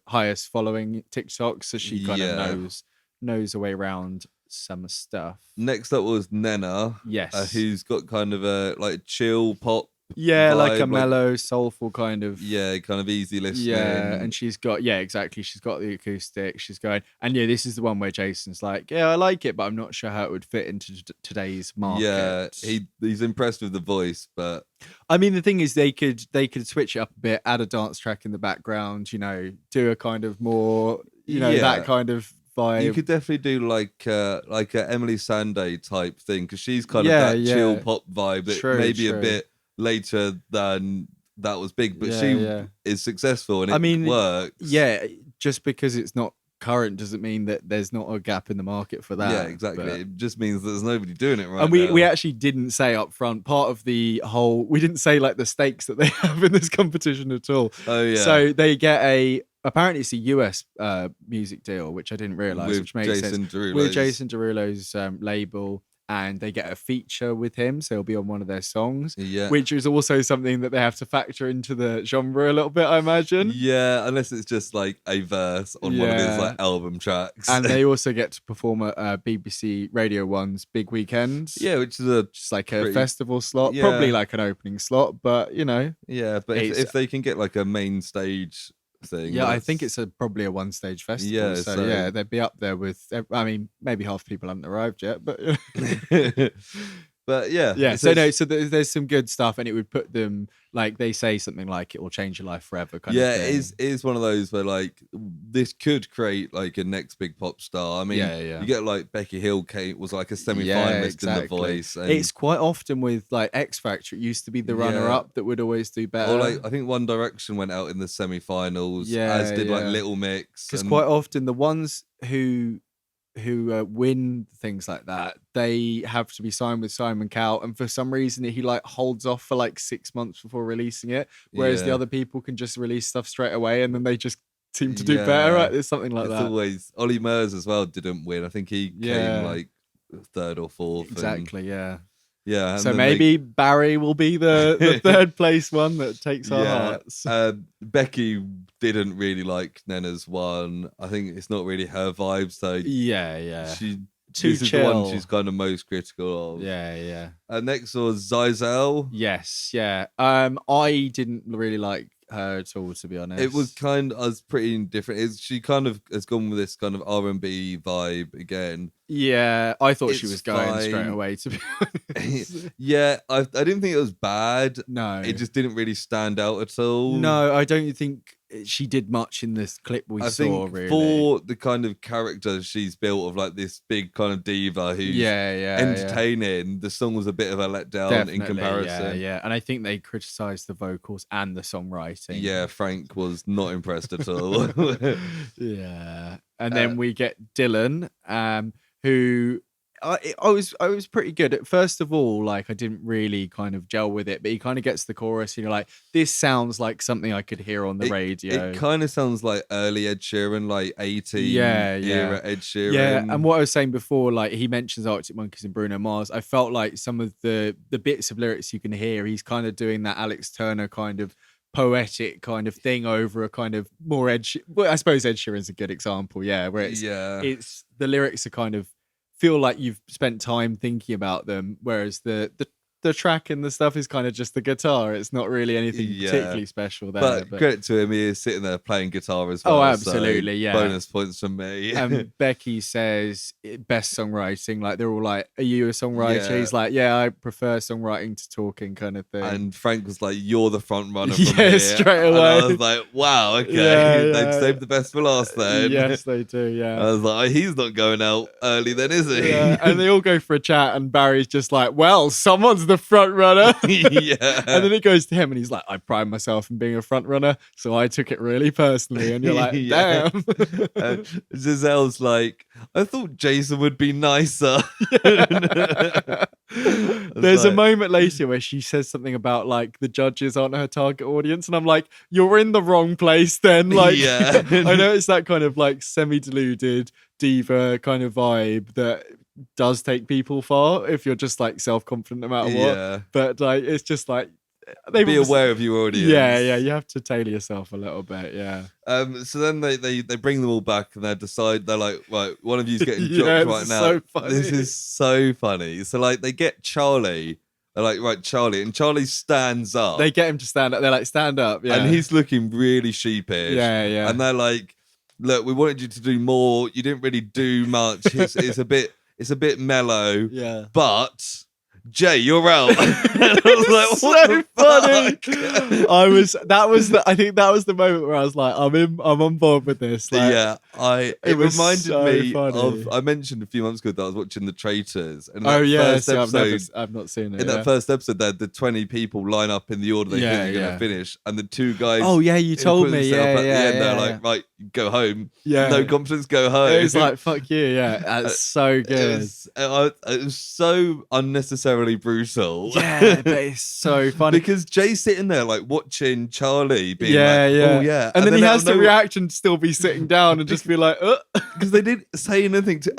highest following TikTok, so she kind of knows her way around some stuff. Next up was Nena. Yes, who's got kind of a like chill pop. Yeah, vibe, like a mellow, soulful kind of. Yeah, kind of easy listening. Yeah, and she's got exactly. She's got the acoustic. She's going, and this is the one where Jason's like, I like it, but I'm not sure how it would fit into today's market. Yeah, he's impressed with the voice, but I mean, the thing is, they could switch it up a bit, add a dance track in the background, do a kind of more, that kind of vibe. You could definitely do like a Emily Sandé type thing because she's kind of that chill pop vibe that maybe a bit later than that was big, but she is successful and it works. Yeah, just because it's not current doesn't mean that there's not a gap in the market for that. Yeah, exactly. But it just means that there's nobody doing it right and now. We actually didn't say up front, part of the whole, we didn't say like the stakes that they have in this competition at all. Oh yeah. So they get apparently it's a US music deal, which I didn't realise, which makes sense. With Jason Derulo's label. And they get a feature with him, so he'll be on one of their songs, which is also something that they have to factor into the genre a little bit, I imagine. Yeah, unless it's just like a verse on one of his like album tracks. And they also get to perform at BBC Radio 1's Big Weekend. Yeah, which is just like a festival slot, probably like an opening slot, but Yeah, but if they can get like a main stage thing. Yeah, I think it's probably a one-stage festival. Yeah, so they'd be up there with. I mean, maybe half the people haven't arrived yet, but. But yeah. So there's some good stuff, and it would put them like they say something like it will change your life forever. Kind of thing. It is one of those where like this could create like a next big pop star. I mean, you get like Becky Hill was like a semi-finalist in The Voice. And it's quite often with like X Factor. It used to be the runner-up that would always do better. Or like I think One Direction went out in the semi-finals, as did like Little Mix. Because quite often the ones who win things like that, they have to be signed with Simon Cowell, and for some reason he like holds off for like 6 months before releasing it, whereas the other people can just release stuff straight away and then they just seem to do better, right? There's something like that. Always Ollie Murs as well didn't win. I think he came like third or fourth. Exactly. Yeah. So maybe Barry will be the third place one that takes our hearts. Becky didn't really like Nena's one. I think it's not really her vibe. So this is the one she's kind of most critical of. Yeah. Next was Zizelle. Yes. I didn't really like her at all, to be honest. It was pretty indifferent. She kind of has gone with this kind of R&B vibe again. Yeah, I thought she was going straight away, to be honest. I didn't think it was bad. No. It just didn't really stand out at all. No, I don't think she did much in this clip we I saw, think really. for the kind of character she's built of like this big kind of diva who's entertaining, the song was a bit of a letdown in comparison. Yeah. And I think they criticised the vocals and the songwriting. Yeah, Frank was not impressed at all. Yeah. And then we get Dylan, who I was pretty good. First of all, like I didn't really kind of gel with it, but he kind of gets the chorus and you're like, this sounds like something I could hear on the radio. It kind of sounds like early Ed Sheeran, like 80s era Ed Sheeran. Yeah, and what I was saying before, like he mentions Arctic Monkeys and Bruno Mars. I felt like some of the bits of lyrics you can hear, he's kind of doing that Alex Turner kind of poetic kind of thing over a kind of more I suppose Ed Sheeran's a good example, where it's the lyrics are kind of feel like you've spent time thinking about them, whereas the track and the stuff is kind of just the guitar. It's not really anything particularly special there. But credit to him, he is sitting there playing guitar as well. Oh, absolutely, so bonus points from me. And Becky says best songwriting. Like they're all like, "Are you a songwriter?" He's like, "Yeah, I prefer songwriting to talking," kind of thing. And Frank was like, "You're the front runner from here." Straight away. And I was like, "Wow, okay, they've saved the best for last then." Yes, they do. Yeah. I was like, "He's not going out early then, is he?" Yeah. And they all go for a chat, and Barry's just like, "Well, someone's the front runner." And then it goes to him and he's like, I pride myself in being a front runner, so I took it really personally. And you're like, damn. Giselle's like, I thought Jason would be nicer. There's a moment later where she says something about like the judges aren't her target audience, and I'm like, you're in the wrong place then. Like I know it's that kind of like semi-deluded diva kind of vibe that does take people far if you're just like self-confident no matter what, but like it's just like be aware of your audience. You have to tailor yourself a little bit. So then they bring them all back and they're like, right, one of you's getting dropped right now. So funny. This is so funny. So like they get Charlie. They're like, right, Charlie, and Charlie stands up. They get him to stand up. They're like, stand up, and he's looking really sheepish. And they're like, look, we wanted you to do more. You didn't really do much. It's a bit mellow. But Jay, you're out. And I was like, what so funny. I think that was the moment where I was like, I'm on board with this. Like, it reminded me of, I mentioned a few months ago that I was watching The Traitors. And first episode, I've not seen it. In that first episode, they had the 20 people line up in the order they think they're going to finish. And the two guys. Oh, yeah, you told me. They're like, right, go home. No confidence, go home. It was like, fuck you. Yeah, that's so good. It was so unnecessarily brutal. Yeah, but it's so funny. Because Jay's sitting there like watching Charlie being oh yeah. And then he has to react and still be sitting down and just be like, because they didn't say anything to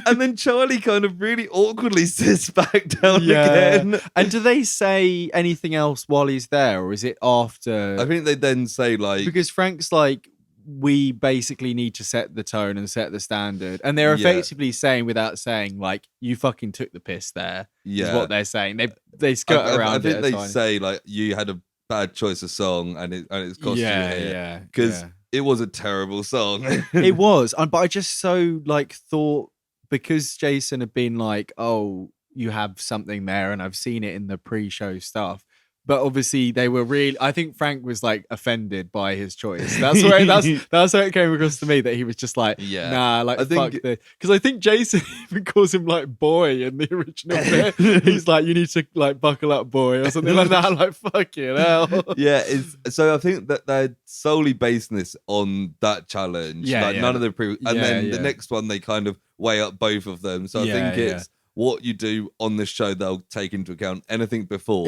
and then Charlie kind of really awkwardly sits back down again. And do they say anything else while he's there, or is it after? I think they then say like, because Frank's like, we basically need to set the tone and set the standard. And they're effectively saying, without saying, like, you fucking took the piss there, is what they're saying. They skirt around it. I think they say, like, you had a bad choice of song and it's cost you here. Because it was a terrible song. It was. But I just so, like, thought, because Jason had been like, oh, you have something there, and I've seen it in the pre-show stuff. But obviously they were really, I think Frank was like offended by his choice. That's where it came across to me, that he was just like, nah, like fuck this. Because I think Jason even calls him like boy in the original bit. He's like, you need to like buckle up, boy, or something like that. Like, fucking hell. So I think that they're solely basing this on that challenge. None of the then the next one they kind of weigh up both of them. So I think it's what you do on this show, they'll take into account. Anything before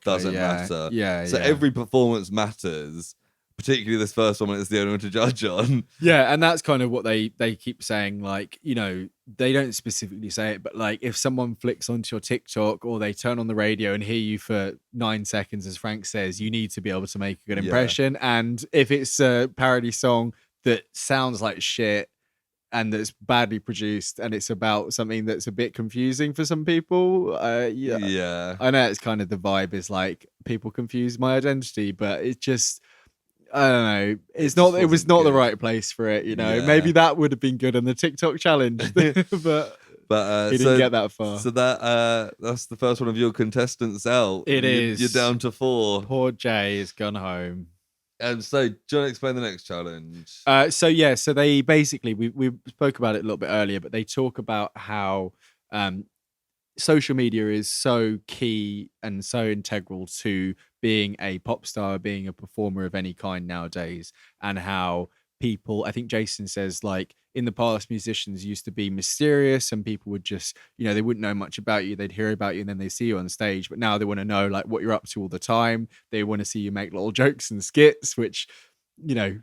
doesn't matter. So every performance matters, particularly this first one when it's the only one to judge on. Yeah, and that's kind of what they keep saying. Like, you know, they don't specifically say it, but like if someone flicks onto your TikTok or they turn on the radio and hear you for 9 seconds, as Frank says, you need to be able to make a good impression. And if it's a parody song that sounds like shit, and that's badly produced, and it's about something that's a bit confusing for some people. I know it's kind of the vibe is like people confuse my identity, but it's just, I don't know. It was not the right place for it. You know, maybe that would have been good on the TikTok challenge, but he didn't get that far. So that's the first one of your contestants out. It is. You're down to 4. Poor Jay has gone home. And so, do you want to explain the next challenge? So they basically, we spoke about it a little bit earlier, but they talk about how social media is so key and so integral to being a pop star, being a performer of any kind nowadays, and how people, I think Jason says, like, in the past, musicians used to be mysterious and people would just, they wouldn't know much about you. They'd hear about you and then they see you on stage. But now they want to know, like, what you're up to all the time. They want to see you make little jokes and skits, which,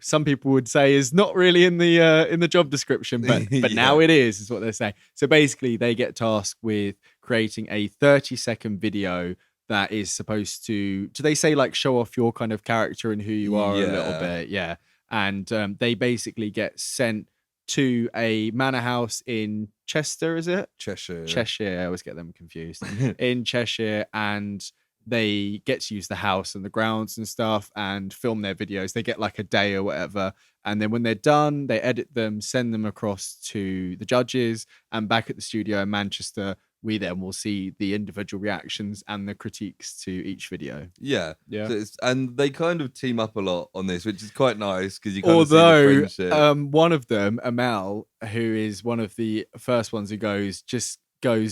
some people would say is not really in the job description, but Yeah. now it is what they're saying. So basically, they get tasked with creating a 30-second video that is supposed to, do they say, like, show off your kind of character and who you are a little bit? Yeah. And they basically get sent to a manor house in Chester, is it? Cheshire. I always get them confused. In Cheshire, and they get to use the house and the grounds and stuff and film their videos. They get like a day or whatever. And then when they're done, they edit them, send them across to the judges, and back at the studio in Manchester, we then will see the individual reactions and the critiques to each video. Yeah. So and they kind of team up a lot on this, which is quite nice because you kind of see the friendship. One of them, Amel, who is one of the first ones who goes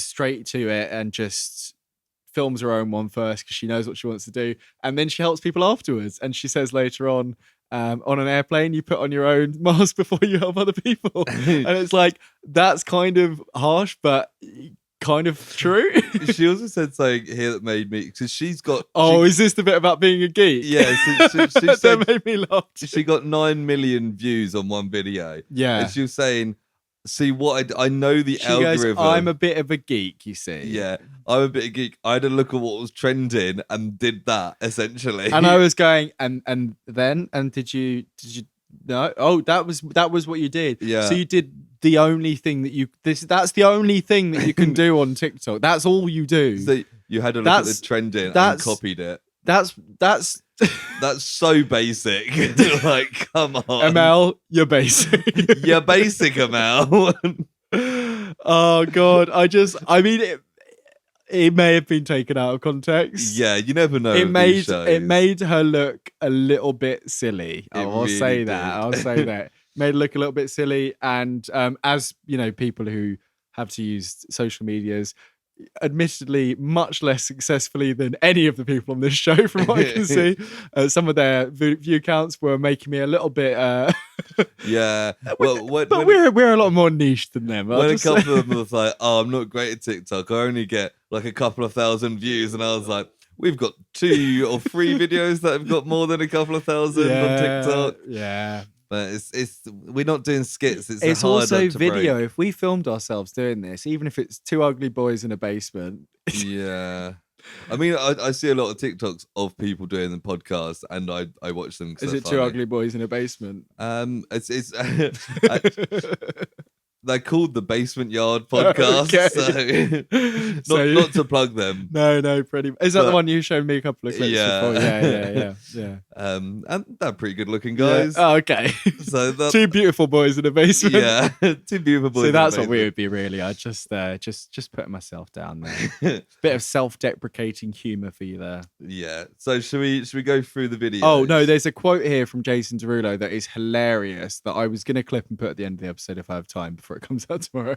straight to it and just films her own one first because she knows what she wants to do, and then she helps people afterwards. And she says later on an airplane, you put on your own mask before you help other people. And it's like, that's kind of harsh, but kind of true. She also said something here that made me, because she's got... is this the bit about being a geek? Yeah, she said, that made me laugh. She got 9 million views on one video. Yeah. And she was saying, see, what I know the algorithm. Goes, I'm a bit of a geek, you see. Yeah, I'm a bit of a geek. I had a look at what was trending and did that, essentially. And I was going, and did you no? Oh, that was what you did. Yeah. So you did the only thing that that's the only thing that you can do on TikTok. That's all you do. So you had a look at the trending and copied it. That's so basic. Like, come on, Amel, you're basic. You're basic, Amel. Oh God, I mean it may have been taken out of context. Yeah, you never know. It made her look a little bit silly. I'll say that. Made her look a little bit silly, and as people who have to use social medias, admittedly much less successfully than any of the people on this show, from what I can see. Some of their view counts were making me a little bit yeah, well, we're a lot more niche than them. When a couple of them was like, oh, I'm not great at TikTok, I only get like a couple of thousand views, and I was like, we've got 2 or 3 videos that have got more than a couple of thousand on TikTok. Yeah. But it's we're not doing skits. It's also video. If we filmed ourselves doing this, even if it's 2 ugly boys in a basement. Yeah. I mean, I see a lot of TikToks of people doing the podcast, and I watch them. Is it 2 ugly boys in a basement? It's they're called the Basement Yard Podcast. Okay. So not to plug them. No, pretty. Is that the one you showed me a couple of clips before? Yeah. And they're pretty good looking guys. Yeah. Oh, okay. So 2 beautiful boys in a basement. Yeah, 2 beautiful boys. So that's what we would be, really. I just putting myself down there. Bit of self-deprecating humor for you there. Yeah. So should we go through the video? Oh no, there's a quote here from Jason Derulo that is hilarious that I was going to clip and put at the end of the episode if I have time before it comes out tomorrow,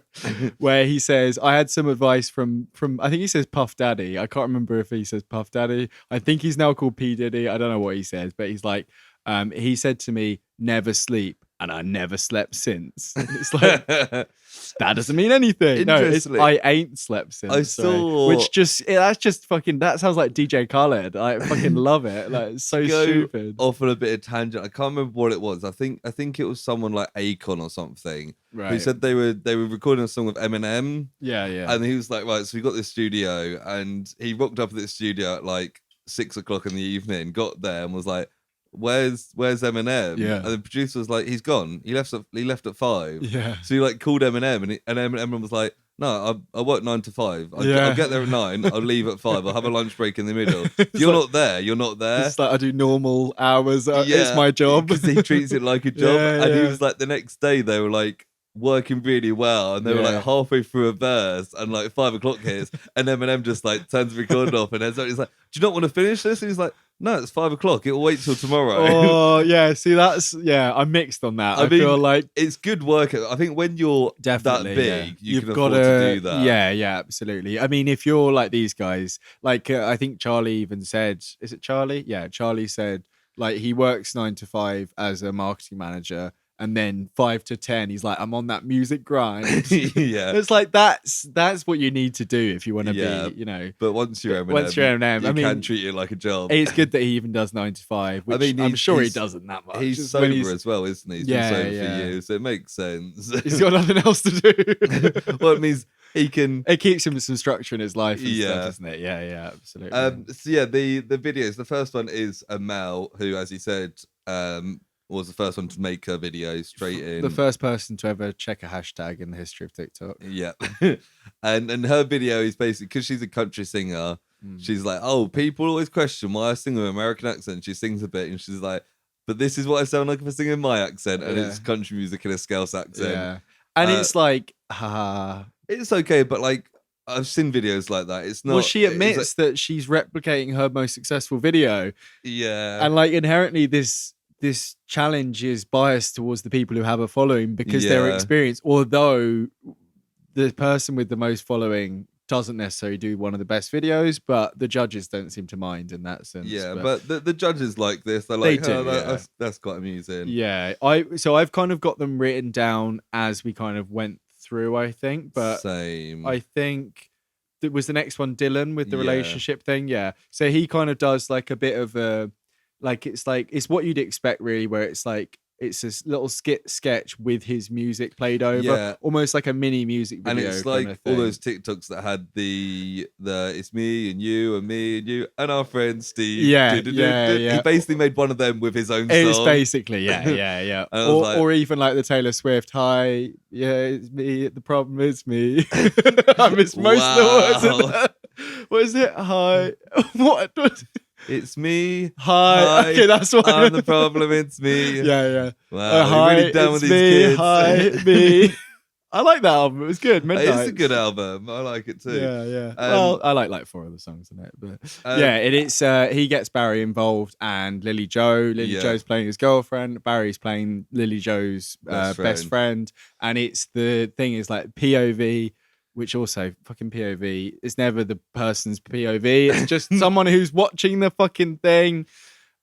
where he says, I had some advice from I think he says Puff Daddy. I can't remember if he says Puff Daddy. I think he's now called P Diddy. I don't know what he says, but he's like, he said to me, never sleep, and I never slept since. And it's like, that doesn't mean anything. No, I ain't slept since. I saw, which that sounds like DJ Khaled. I fucking love it. Like, it's so stupid. Off on a bit of tangent. I can't remember what it was. I think it was someone like Akon or something. Right. Who said they were recording a song with Eminem. Yeah. And he was like, right, so we got this studio, and he rocked up at this studio at like 6 o'clock in the evening. Got there and was like, Where's Eminem? Yeah. And the producer was like, he's gone. He left at 5. Yeah. So he like called Eminem, and Eminem was like, no, I work 9 to 5. I'll get there at 9. I'll leave at 5. I'll have a lunch break in the middle. If you're not there, you're not there. It's like I do normal hours. It's my job. Because he treats it like a job. And he was like, the next day they were like working really well, and they were like halfway through a verse, and like 5 o'clock hits, and Eminem just like turns the recorder off, and he's like, do you not want to finish this? And he's like, No, it's 5 o'clock. It'll wait till tomorrow. Oh, yeah. See, I'm mixed on that. I feel like it's good work. I think when you're definitely that big, you you've can got afford to do that. Yeah, absolutely. I mean, if you're like these guys, like I think Charlie even said, is it Charlie? Yeah, Charlie said like he works 9 to 5 as a marketing manager. And then 5 to 10, he's like, I'm on that music grind. Yeah. It's like that's what you need to do if you want to be, But once you're Eminem, you can treat it like a job. It's good that he even does 9 to 5, which I'm sure he doesn't that much. He's sober as well, isn't he? He's been sober for years, so it makes sense. He's got nothing else to do. Well, it means he can... It keeps him some structure in his life and stuff, doesn't it? Yeah, absolutely. So yeah, the videos, the first one is a Mel who, as he said... was the first one to make a video straight in. The first person to ever check a hashtag in the history of TikTok. Yeah. and her video is basically, because she's a country singer, she's like, oh, people always question why I sing with an American accent. She sings a bit and she's like, but this is what I sound like if I sing in my accent. And it's country music in a Scouse accent. Yeah. And it's like, it's okay, but like, I've seen videos like that. It's not. Well, she admits that she's replicating her most successful video. Yeah. And like inherently this challenge is biased towards the people who have a following because they're experienced, although the person with the most following doesn't necessarily do one of the best videos, but the judges don't seem to mind in that sense. Yeah, but the judges like this. They're like, that's quite amusing. Yeah, I've kind of got them written down as we kind of went through, I think. But same. I think that was the next one, Dylan, with the relationship thing. Yeah, so he kind of does like a bit of a... it's what you'd expect really, where it's like it's this little sketch with his music played over, almost like a mini music video. And it's like all those TikToks that had the it's me and you and me and you and our friend Steve. Yeah. He basically made one of them with his own song. It's basically yeah. Or even like the Taylor Swift, hi, it's me. The problem is me. I missed most of the words in that. What is it? Hi. What? It's me. Hi. Okay, that's what I'm the problem. It's me. Yeah. Wow, hi, you're really down with these me. kids. Hi, me. I like that album. It was good. Midnight. It's a good album. I like it too. Yeah. Well, I like 4 of the songs in it, but it's he gets Barry involved and Lily Joe. Joe's playing his girlfriend. Barry's playing Lily Joe's best friend, and it's the thing is like POV. Which also fucking POV. It's never the person's POV. It's just someone who's watching the fucking thing.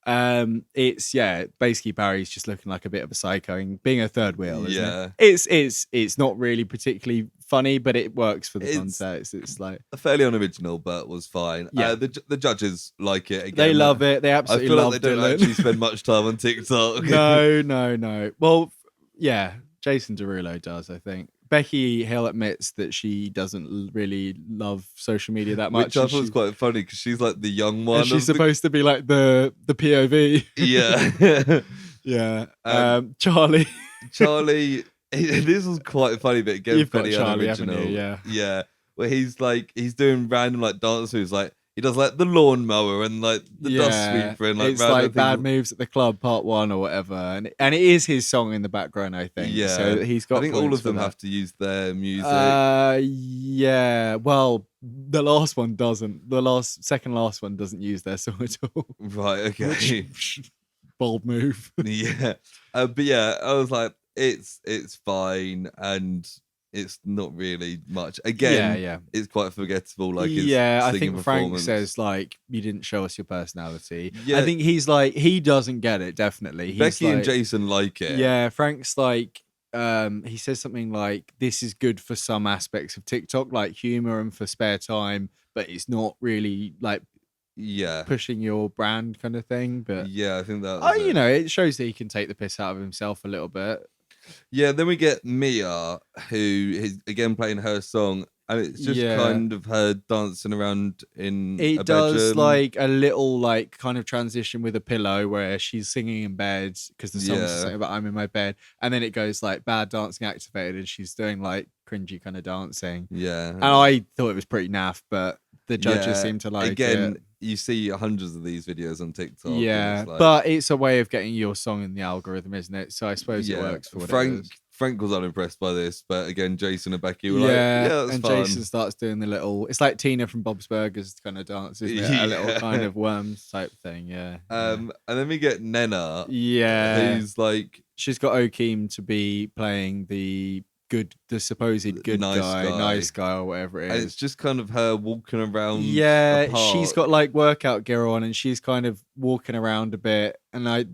It's basically Barry's just looking like a bit of a psycho and being a third wheel. Isn't it? It's not really particularly funny, but it works for the context. It's like fairly unoriginal, but was fine. Yeah, the judges like it. Again, they love it. They absolutely love it. I feel like they don't actually spend much time on TikTok. No. Well, yeah, Jason Derulo does, I think. Becky Hill admits that she doesn't really love social media that much. Which I thought was quite funny because she's like the young one. And she's supposed to be like the POV. Yeah. Yeah. Charlie. This was quite a funny bit. Again, You've got Charlie, haven't you? Yeah. Where he's doing random like dance moves, like he does like the lawnmower and like the dust sweeper and like it's like Bad Moves at the Club Part 1 or whatever, and it is his song in the background, I think. Yeah, so he's got. I think all of them have to use their music. Yeah. Well, the last one doesn't. The second last one doesn't use their song at all. Right. Okay. Bold move. Yeah. But yeah, I was like, it's fine and. It's not really much. Again, it's quite forgettable. Like, I think Frank says like, "You didn't show us your personality." Yeah. I think he's like, he doesn't get it. Definitely, Becky and Jason like it. Yeah, Frank's like, he says something like, "This is good for some aspects of TikTok, like humor and for spare time, but it's not really like." Pushing your brand kind of thing. But I think that it shows that he can take the piss out of himself a little bit. Yeah, then we get Mia, who is again playing her song, and it's just kind of her dancing around in a bedroom. It does like a little like kind of transition with a pillow where she's singing in bed because the song's saying about I'm in my bed, and then it goes like bad dancing activated, and she's doing like cringy kind of dancing. Yeah, and I thought it was pretty naff, but the judges seem to like it. You see hundreds of these videos on TikTok. Yeah, but it's a way of getting your song in the algorithm, isn't it? So I suppose it works for what it is. Frank was unimpressed by this, but again, Jason and Becky were that's and fun. Jason starts doing the little, it's like Tina from Bob's Burgers kind of dance, isn't it? A little kind of worms type thing, And then we get Nenna, who's like, she's got Okeem to be playing the supposed good nice guy or whatever it is. And it's just kind of her walking around. She's got like workout gear on, and she's kind of walking around a bit, and I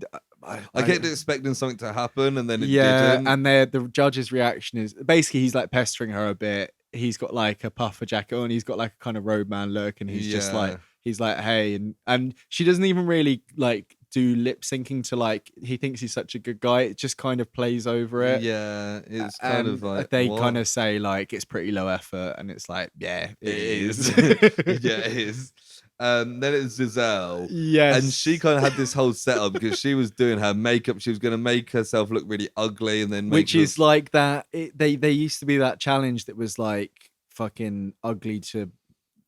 kept expecting something to happen, and then it didn't. And the judge's reaction is basically he's like pestering her a bit. He's got like a puffer jacket on. He's got like a kind of roadman look, and he's just like, he's like, hey, and she doesn't even really like do lip syncing to like, he thinks he's such a good guy. It just kind of plays over it. Yeah, it's kind of like they kind of say like it's pretty low effort, and it's like, it is. It is. Then it's Giselle. Yes. And she kind of had this whole setup because she was doing her makeup. She was going to make herself look really ugly, and then is like that. They used to be that challenge that was like fucking ugly to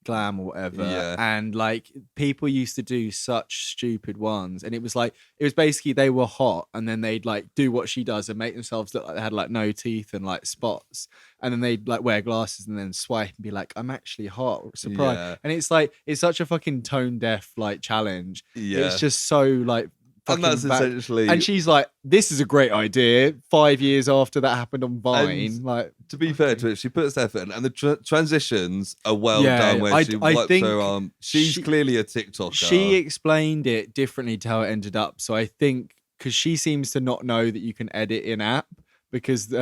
glam or whatever. And like people used to do such stupid ones, and it was basically they were hot, and then they'd like do what she does and make themselves look like they had like no teeth and like spots, and then they'd like wear glasses and then swipe and be like, I'm actually hot, surprise. And it's like, it's such a fucking tone deaf like challenge. It's just so like, and that's essentially, and she's like, this is a great idea 5 years after that happened on Vine. Like, to be fair to it, she puts effort in, and the transitions are well done where she wipes her arm. She's clearly a TikToker. She explained it differently to how it ended up, so I think because she seems to not know that you can edit in app, because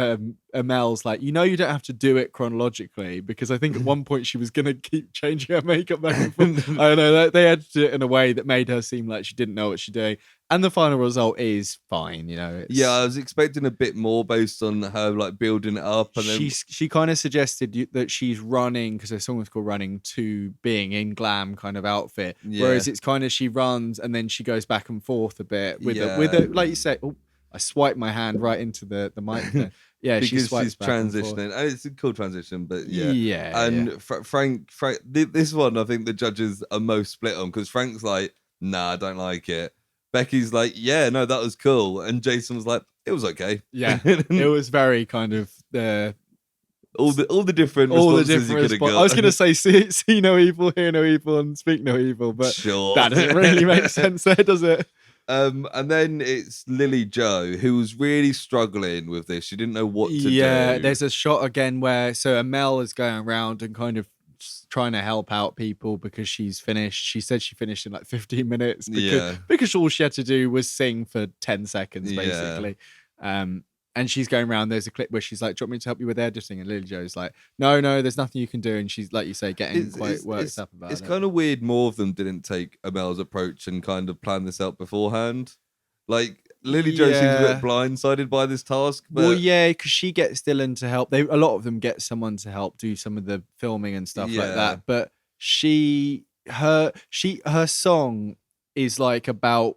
Amel's like, you don't have to do it chronologically, because I think at one point she was going to keep changing her makeup back and forth. I don't know, they edited it in a way that made her seem like she didn't know what she's doing. And the final result is fine, I was expecting a bit more based on her like building it up. And then she kind of suggested that she's running, because her song was called Running, to being in glam kind of outfit. Whereas it's kind of she runs and then she goes back and forth a bit with a like you say, I swiped my hand right into the mic there. Because she's transitioning. And it's a cool transition, but Frank, this one I think the judges are most split on, because Frank's like, nah, I don't like it. Becky's like, yeah, no, that was cool. And Jason was like, it was okay. Yeah, it was very kind of all the different responses you could have got. I was going to say, see no evil, hear no evil, and speak no evil, but that doesn't really make sense there, does it? And then it's Lily Joe, who was really struggling with this. She didn't know what to do. Yeah, there's a shot again where Amel is going around and kind of trying to help out people because she's finished. She said she finished in like 15 minutes because all she had to do was sing for 10 seconds, basically. And she's going around. There's a clip where she's like, do you want me to help you with editing? And Lily Joe's like, no, there's nothing you can do. And she's, like you say, getting quite worked up about it. It's kind of weird more of them didn't take Amel's approach and kind of plan this out beforehand. Like, Lily Joe seems a bit blindsided by this task. But... Well, because she gets Dylan to help. A lot of them get someone to help do some of the filming and stuff like that. But her song is like about,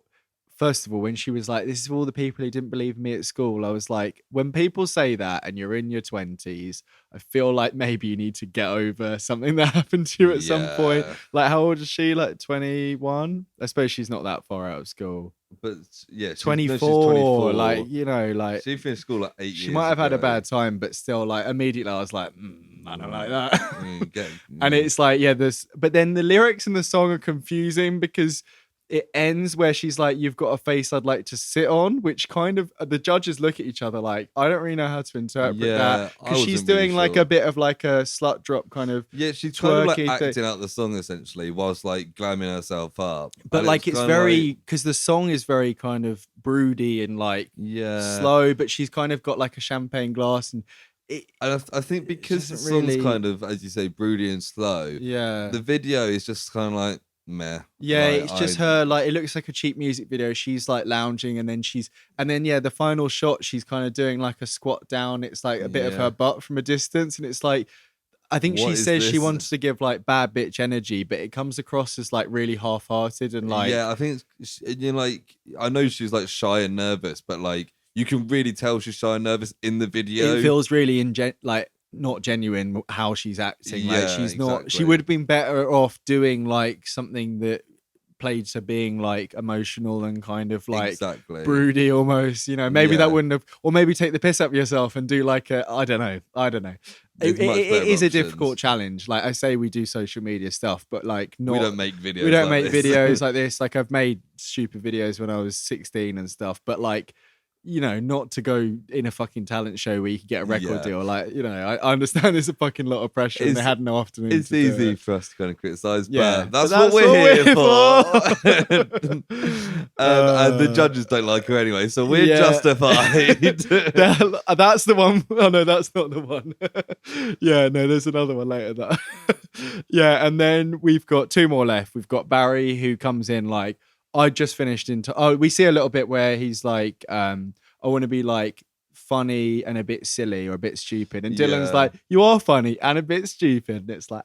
first of all, when she was like, this is for all the people who didn't believe me at school, I was like, when people say that and you're in your 20s, I feel like maybe you need to get over something that happened to you at some point. Like, how old is she? Like 21? I suppose she's not that far out of school. But yeah, 24, she's 24. Like, like she finished school like 8 years She might have had a bad time, but still, like, immediately I was like, I don't like that. And it's like, but then the lyrics in the song are confusing because it ends where she's like, you've got a face I'd like to sit on, which kind of, the judges look at each other like, I don't really know how to interpret that, because she's doing really like a bit of like a slut drop kind of she's kind of like acting out the song essentially whilst like glamming herself up, but like it's very, because the song is very kind of broody and like slow, but she's kind of got like a champagne glass, and I think because the song's kind of, as you say, broody and slow, the video is just kind of like meh. It's just her, like, it looks like a cheap music video. She's like lounging, and then the final shot, she's kind of doing like a squat down. It's like a bit of her butt from a distance, and it's like, I think she says she wanted to give like bad bitch energy, but it comes across as like really half-hearted and like, I think it's, like, I know she's like shy and nervous, but like you can really tell she's shy and nervous in the video. It feels really not genuine how she's acting. Like, she's not, she would have been better off doing like something that played to being like emotional and kind of like exactly. broody almost, you know, maybe that wouldn't have, or maybe take the piss up yourself and do like a, I don't know. It is a difficult challenge. Like I say, we do social media stuff, but like we don't make videos. We don't make videos like this. Like I've made stupid videos when I was 16 and stuff, but like, you know, not to go in a fucking talent show where you can get a record deal. Like, you know, I understand there's a fucking lot of pressure and they had no afternoon. It's easy for us to kind of criticize, but that's what we're here for. And the judges don't like her anyway, so we're justified. That's the one. Oh no, that's not the one. Yeah, no, there's another one later. That. Yeah, and then we've got 2 more left. We've got Barry, who comes in like, I just finished we see a little bit where he's like, I want to be like funny and a bit silly or a bit stupid. And Dylan's like, you are funny and a bit stupid. And it's like,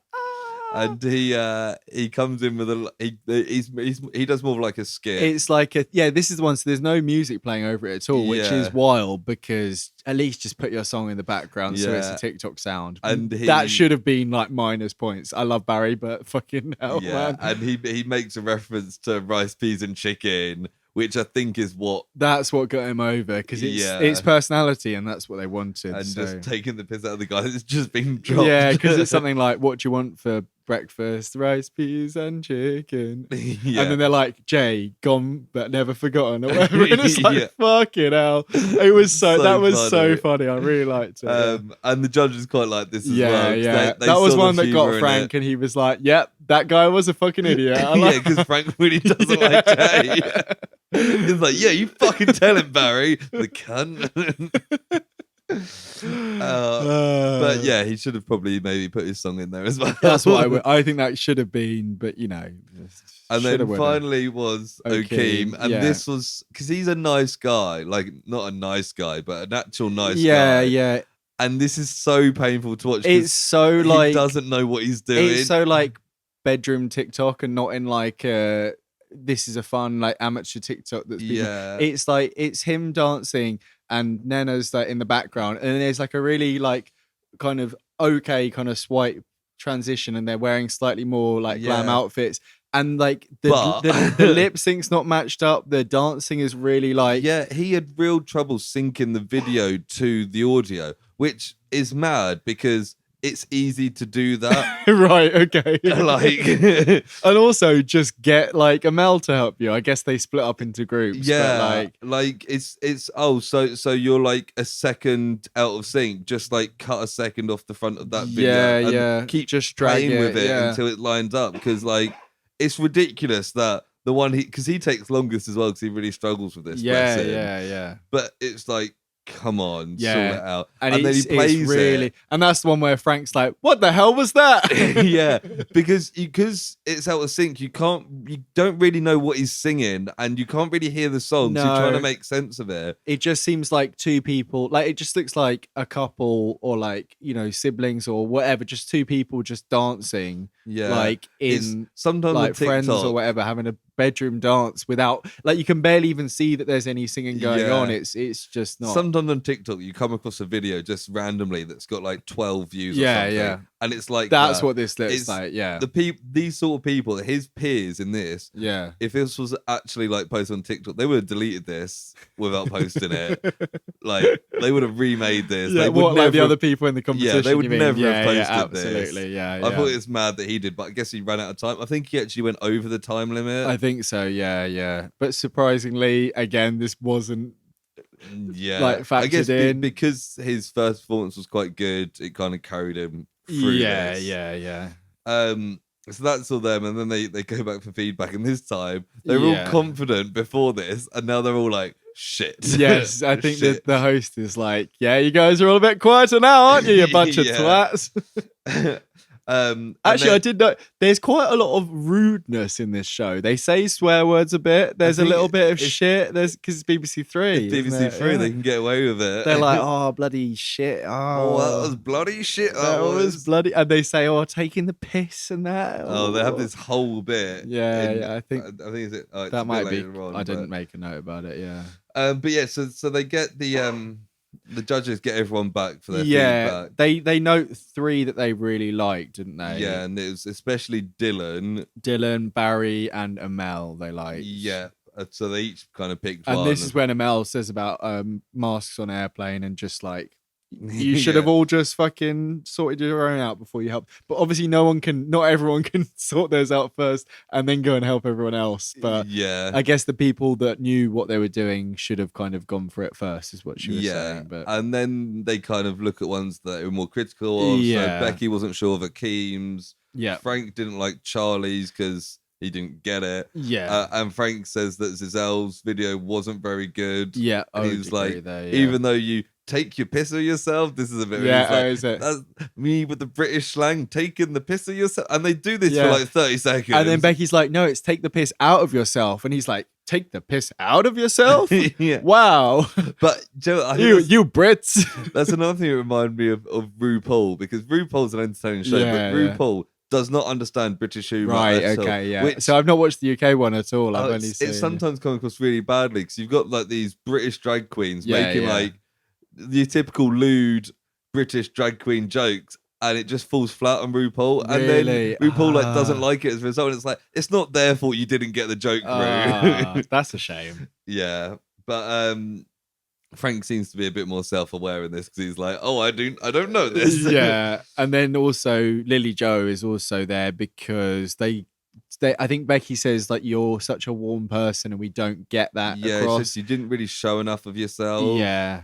and he comes in with he does more of like a skit. It's like this is the one. So there's no music playing over it at all, which is wild because at least just put your song in the background so it's a TikTok sound. And that should have been like minus points. I love Barry, but fucking hell, man. And he makes a reference to rice, peas, and chicken, which I think is that's what got him over because it's personality and that's what they wanted. And just taking the piss out of the guy that's just been dropped. Yeah, because it's something like, what do you want for breakfast? Rice, peas, and chicken. And then they're like, Jay, gone but never forgotten or whatever. And it's like, fucking hell. It was that was so funny. I really liked it. And the judges quite like this as well. Yeah, that was one that got Frank and he was like, yep, that guy was a fucking idiot. Because Frank really doesn't like Jay. He's like, yeah, you fucking tell him, Barry, the cunt. But yeah, he should have probably maybe put his song in there as well. That's what I think that should have been, but you know. And then finally was Okeem, and this was because he's a nice guy, like not a nice guy, but an actual nice guy. Yeah. And this is so painful to watch. It's so like he doesn't know what he's doing. It's so like bedroom TikTok and not in like this is a fun like amateur TikTok that's it's like it's him dancing and Nena's like in the background and there's like a really like kind of kind of swipe transition and they're wearing slightly more like glam outfits and like the lip sync's not matched up, the dancing is really like he had real trouble syncing the video to the audio, which is mad because it's easy to do that. Right, okay. Like and also just get like a Mel to help you. I guess they split up into groups. Yeah. Like it's so you're like a second out of sync, just like cut a second off the front of that video. And keep just playing with it until it lines up. Because like it's ridiculous that the one because he takes longest as well because he really struggles with this. Yeah. But it's like, come on, sort it out. And then he plays it. And that's the one where Frank's like, what the hell was that? Yeah, because it's out of sync, you don't really know what he's singing and you can't really hear the song, so you're trying to make sense of it. It just seems like 2 people, like it just looks like a couple or like, you know, siblings or whatever, just 2 people just dancing. Yeah. Like in sometimes like friends or whatever, having a bedroom dance without like you can barely even see that there's any singing going on. It's just not. Sometimes on TikTok you come across a video just randomly that's got like 12 views or something. And it's like that's what this looks like. These sort of people, his peers in this, if this was actually like posted on TikTok, they would have deleted this without posting it. Like they would have remade this. They would like the other people in the competition. They would never have posted absolutely, this. I thought it was mad that he did, but I guess he ran out of time. I think he actually went over the time limit. I think so, yeah. But surprisingly, again, this wasn't like factored I guess in. Because his first performance was quite good, it kind of carried him through this. Yeah. So that's all them, and then they go back for feedback, and this time they're all confident before this, and now they're all like, shit. Yes, I think that the host is like, yeah, you guys are all a bit quieter now, aren't you, you bunch of twats? Actually, I did know there's quite a lot of rudeness in this show. They say swear words a bit. There's a little bit of shit. There's because it's BBC Three. BBC Three, they can get away with it. They're like, oh, bloody shit. Oh, that was bloody shit. That was bloody. And they say, oh, taking the piss and that. Oh, they have this whole bit. I think it's that might be. I didn't make a note about it. Yeah. But yeah, so they get the the judges get everyone back for their feedback. They note 3 that they really liked, didn't they? Yeah, and it was especially Dylan, Barry, and Amel. They liked. Yeah, so they each kind of picked and one. This is when Amel says about masks on airplane and just like. You should have all just fucking sorted your own out before you help. But obviously not everyone can sort theirs out first and then go and help everyone else. But yeah, I guess the people that knew what they were doing should have kind of gone for it first, is what she was saying. But and then they kind of look at ones that are more critical of. So Becky wasn't sure of Akeem's. Yeah. Frank didn't like Charlie's because he didn't get it. Yeah. And Frank says that Zizelle's video wasn't very good. Yeah. And he was like, even though you take your piss of yourself, this is a bit. Is it? That's me with the British slang, taking the piss of yourself, and they do this for like 30 seconds. And then Becky's like, "No, it's take the piss out of yourself," and he's like, "Take the piss out of yourself? Yeah. Wow." But Joe, you Brits. That's another thing that reminded me of RuPaul, because RuPaul's an entertaining show, but RuPaul does not understand British humor. Right, okay, yeah. So I've not watched the UK one at all. I've only seen. It's sometimes come across really badly because you've got like these British drag queens making like the typical lewd British drag queen jokes, and it just falls flat on RuPaul. And then RuPaul like doesn't like it as a result. And it's like, it's not their fault you didn't get the joke through. That's a shame. Yeah, but Frank seems to be a bit more self-aware in this because he's like, "Oh, I don't know this." Yeah, and then also Lily Joe is also there because they I think Becky says like, "You're such a warm person, and we don't get that." Yeah, across. You didn't really show enough of yourself. Yeah.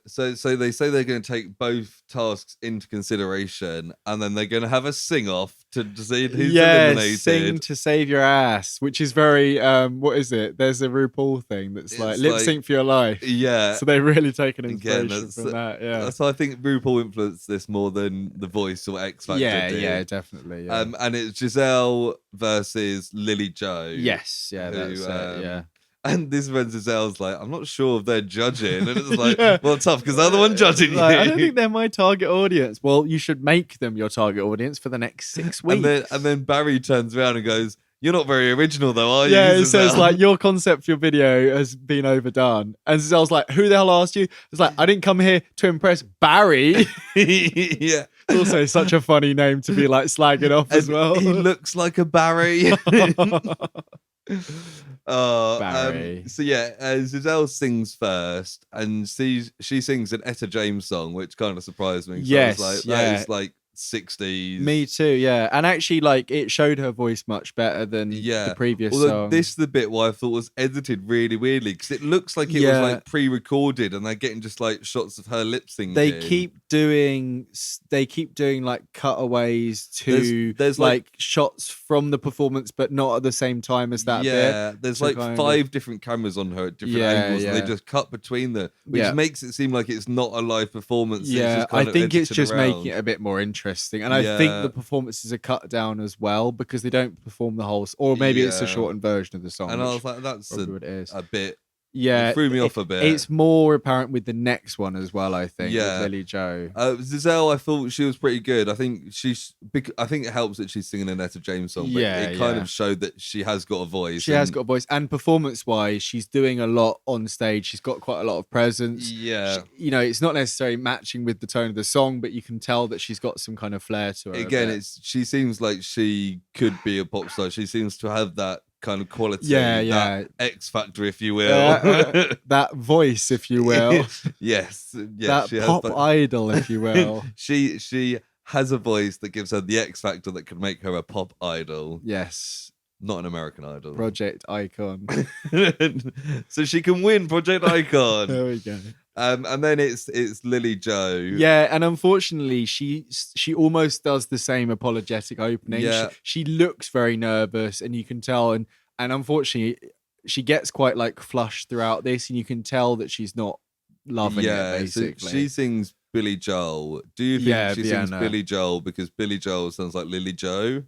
So they say they're going to take both tasks into consideration, and then they're going to have a sing-off to see who's eliminated. Sing to save your ass, which is very what is it? There's a RuPaul thing that's like lip sync for your life. Yeah. So they've really taken inspiration from that. Yeah. So I think RuPaul influenced this more than The Voice or X Factor did. Yeah, definitely. Yeah. And it's Giselle versus Lily Joe. Yes, yeah, that's it. Yeah. And this when Giselle's like, I'm not sure if they're judging. And it's like, well, tough, because they're the one judging you. I don't think they're my target audience. Well, you should make them your target audience for the next 6 weeks. And then Barry turns around and goes, "You're not very original, though, are you?" Yeah, it says like, "Your concept for your video has been overdone." And Giselle's like, "Who the hell asked you?" It's like, "I didn't come here to impress Barry." Yeah. Also such a funny name to be like slagging off as well. He looks like a Barry. Barry. So yeah, Giselle sings first, and she sings an Etta James song, which kind of surprised me. Yes, I was like, that is like 60s. Me too, yeah. And actually, like, it showed her voice much better than the previous song. This is the bit where I thought was edited really weirdly, because it looks like it was like pre-recorded, and they're getting just like shots of her lip syncing. They keep doing like cutaways to there's like shots from the performance, but not at the same time as that bit. Yeah, there's like 5 different cameras on her at different angles, and they just cut between them, which makes it seem like it's not a live performance. Yeah, I think it's just making it a bit more interesting. And I think the performances are cut down as well because they don't perform the whole, or maybe it's a shortened version of the song. And I was like, that's a bit. Yeah, it threw me off a bit. It's more apparent with the next one as well, I think. Yeah, with Lily Joe. Giselle, I thought she was pretty good. I think it helps that she's singing an Etta James song. But it kind of showed that she has got a voice. She has got a voice, and performance-wise, she's doing a lot on stage. She's got quite a lot of presence. Yeah, it's not necessarily matching with the tone of the song, but you can tell that she's got some kind of flair to her. Again, she seems like she could be a pop star. She seems to have that kind of quality, that X Factor, if you will, that voice, if you will. Yes, that pop idol, if you will. She has a voice that gives her the X Factor that could make her a pop idol. Yes, not an American Idol, Project Icon. So she can win Project Icon. There we go. And then it's Lily Joe. Yeah, and unfortunately, she almost does the same apologetic opening. Yeah. She looks very nervous, and you can tell. And unfortunately, she gets quite like flushed throughout this, and you can tell that she's not loving it. Basically, so she sings Billy Joel. Do you think she sings Billy Joel because Billy Joel sounds like Lily Joe?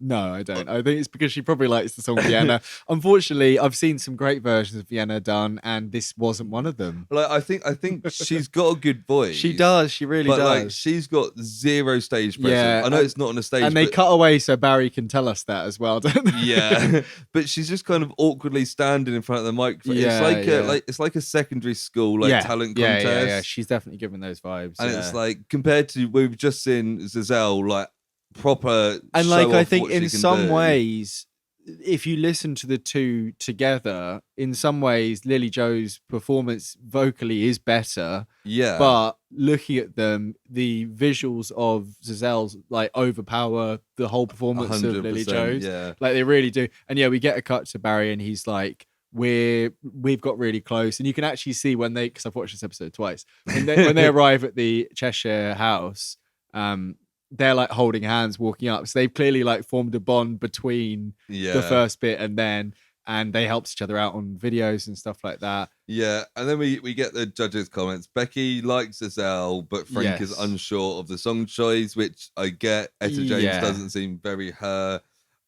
No, I don't. I think it's because she probably likes the song Vienna. Unfortunately, I've seen some great versions of Vienna done, and this wasn't one of them. Like I think she's got a good voice. She does. She really does. Like she's got zero stage presence. Yeah, I know it's not on a stage, and they cut away so Barry can tell us that as well, don't they? Yeah, but she's just kind of awkwardly standing in front of the microphone. It's like a secondary school talent contest. Yeah. She's definitely giving those vibes. And it's like compared to we've just seen Giselle like proper, and like I think in some ways, if you listen to the two together, in some ways Lily Joe's performance vocally is better. Yeah, but looking at them, the visuals of Giselle's like overpower the whole performance of Lily Joe's. Yeah, like they really do. And we get a cut to Barry, and he's like, we've got really close, and you can actually see when they, because I've watched this episode twice, when they arrive at the Cheshire house, they're like holding hands walking up, so they've clearly like formed a bond between the first bit and they helped each other out on videos and stuff like that. Yeah, and then we get the judges' comments. Becky likes Giselle, but Frank is unsure of the song choice, which I get. Etta James doesn't seem very her.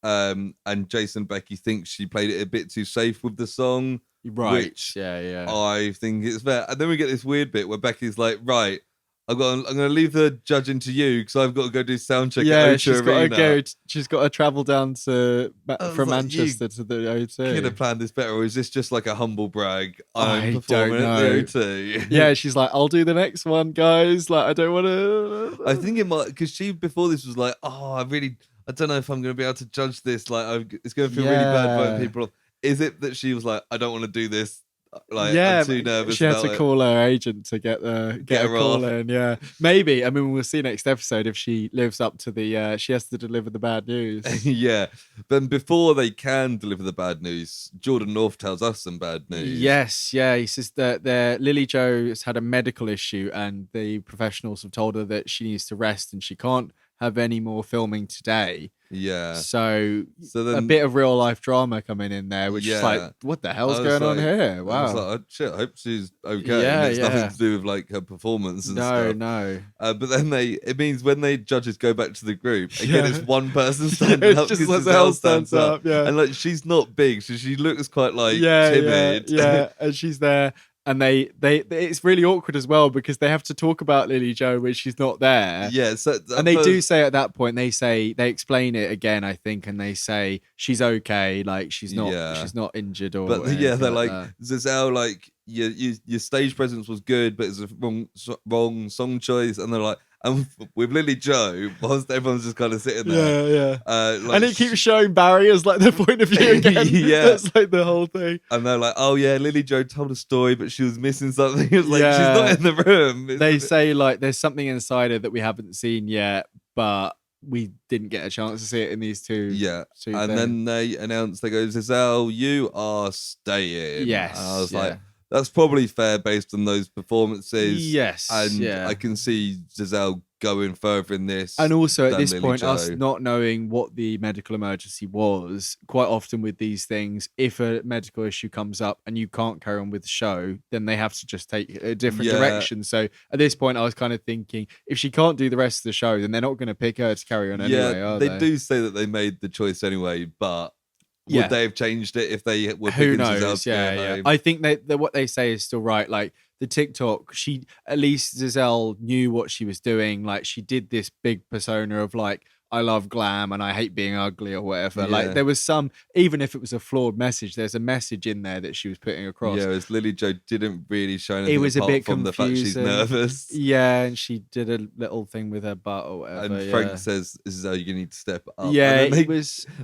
And Jason Becky thinks she played it a bit too safe with the song. Right. Which I think it's fair. And then we get this weird bit where Becky's like, right, I'm going to leave the judging to you because I've got to go do sound check at O2 she's got to travel down from Manchester to the O2. Could have planned this better, or is this just like a humble brag? I'm performing at the O2. Yeah, she's like, I'll do the next one, guys. Like, I don't want to. I think it might, because she before this was like, I don't know if I'm going to be able to judge this. Like, it's going to feel really bad voting people off. Is it that she was like, I don't want to do this? Like, I'm too nervous. She had to call her agent to get a call in. Yeah, maybe. I mean, we'll see next episode if she lives up to the. She has to deliver the bad news. Yeah, but before they can deliver the bad news, Jordan North tells us some bad news. Yes, he says that Lily Jo has had a medical issue, and the professionals have told her that she needs to rest and she can't have any more filming today. Yeah. So then, a bit of real life drama coming in there, which is like, what the hell's going on here? Wow. I was like, shit, I hope she's okay. Yeah, and it's nothing to do with like her performance and stuff. No. But then it means when the judges go back to the group, again, it's one person standing up. Just Giselle stands up. Yeah. And like, she's not big, so she looks quite like timid. Yeah. And she's there. And they it's really awkward as well because they have to talk about Lily Jo when she's not there. Yeah, and they do say at that point, they explain it again, I think, and they say she's okay, like she's not injured or. But they're like Giselle, like your stage presence was good, but it's a wrong song choice, and they're like. And with Lily Jo, whilst everyone's just kind of sitting there. And it keeps showing Barry as like the point of view again. That's like the whole thing. And they're like, oh yeah, Lily Jo told a story, but she was missing something. It's like, she's not in the room. They say like there's something inside her that we haven't seen yet, but we didn't get a chance to see it in these two. Yeah. Then they announced, they go, Giselle, you are staying. Yes. And I was like, that's probably fair based on those performances. Yes. And I can see Giselle going further in this. And also at this point, us not knowing what the medical emergency was, quite often with these things, if a medical issue comes up and you can't carry on with the show, then they have to just take a different direction. So at this point, I was kind of thinking, if she can't do the rest of the show, then they're not going to pick her to carry on anyway, are they? They do say that they made the choice anyway, but... Would they have changed it if they were picking Giselle? Yeah. I think that what they say is still right. Like the TikTok, at least Giselle knew what she was doing. Like she did this big persona of like, I love glam and I hate being ugly or whatever. Yeah. Like there was some, even if it was a flawed message, there's a message in there that she was putting across. Yeah, as Lily Jo didn't really show anything. It was a bit from confusing. The fact she's nervous. Yeah, and she did a little thing with her butt or whatever. And Frank says, "This is how you need to step up." Yeah,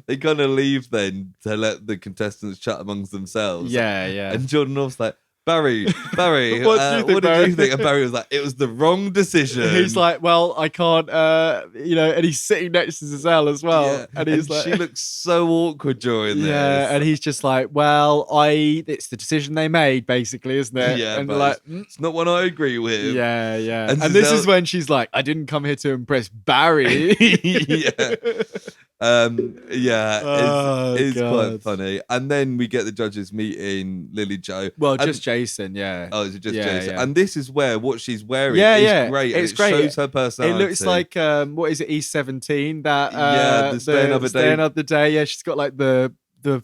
they kind of leave then to let the contestants chat amongst themselves. Yeah. And Jordan North's like, Barry, what did you think? And Barry was like, it was the wrong decision. He's like, well, I can't, and he's sitting next to Giselle as well. Yeah. And he's like, she looks so awkward during this. Yeah, and he's just like, well, it's the decision they made, basically, isn't it? Yeah, and but like, it's not one I agree with. Yeah. And this is when she's like, I didn't come here to impress Barry. Yeah. It's quite funny. And then we get the judges meeting Lily Jo. Well, just Jason, yeah. Oh, is it just Jason? Yeah. And this is where what she's wearing is great. It's and great. Shows her personality. It looks like what is it, E17? That the Stay Another Day. Yeah, she's got like the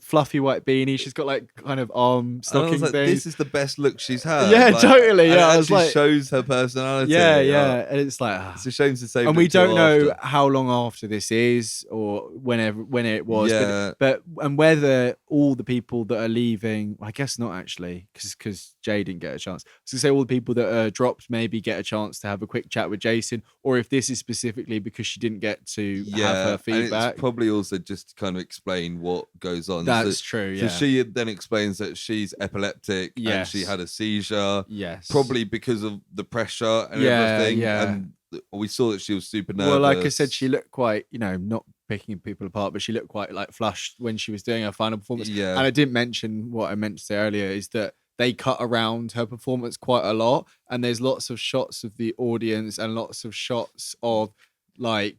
fluffy white beanie. She's got like kind of arm stocking thing. This is the best look she's had. Yeah, totally. Yeah, it actually shows her personality. Yeah. And it's like it's a shame to say. And we don't know how long after this is or when it was. Yeah. But whether all the people that are leaving, I guess not actually, because Jay didn't get a chance. I was gonna say all the people that are dropped maybe get a chance to have a quick chat with Jason, or if this is specifically because she didn't get to have her feedback. And it's probably also just to kind of explain what goes on. That's true, yeah. So she then explains that she's epileptic and she had a seizure. Yes. Probably because of the pressure and everything. Yeah. And we saw that she was super nervous. Well, like I said, she looked quite, not picking people apart, but she looked quite like flushed when she was doing her final performance. Yeah. And I didn't mention what I meant to say earlier is that they cut around her performance quite a lot. And there's lots of shots of the audience and lots of shots of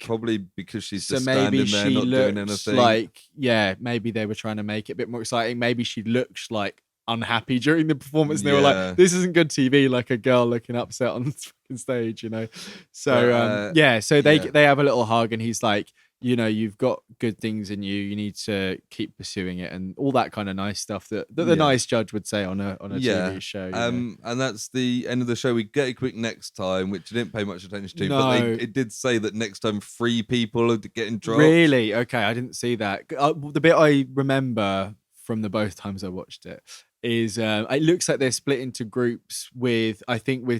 probably because she's just maybe standing there not doing anything. Maybe they were trying to make it a bit more exciting. Maybe she looks like unhappy during the performance and they were like, this isn't good TV, like a girl looking upset on the stage, so so they have a little hug and he's like, you've got good things in you need to keep pursuing it and all that kind of nice stuff that the nice judge would say on a TV show. And that's the end of the show. We get a quick next time, which I didn't pay much attention to, but it did say that next time 3 people are getting dropped. Really? Okay, I didn't see that. The bit I remember from the both times I watched it is it looks like they're split into groups with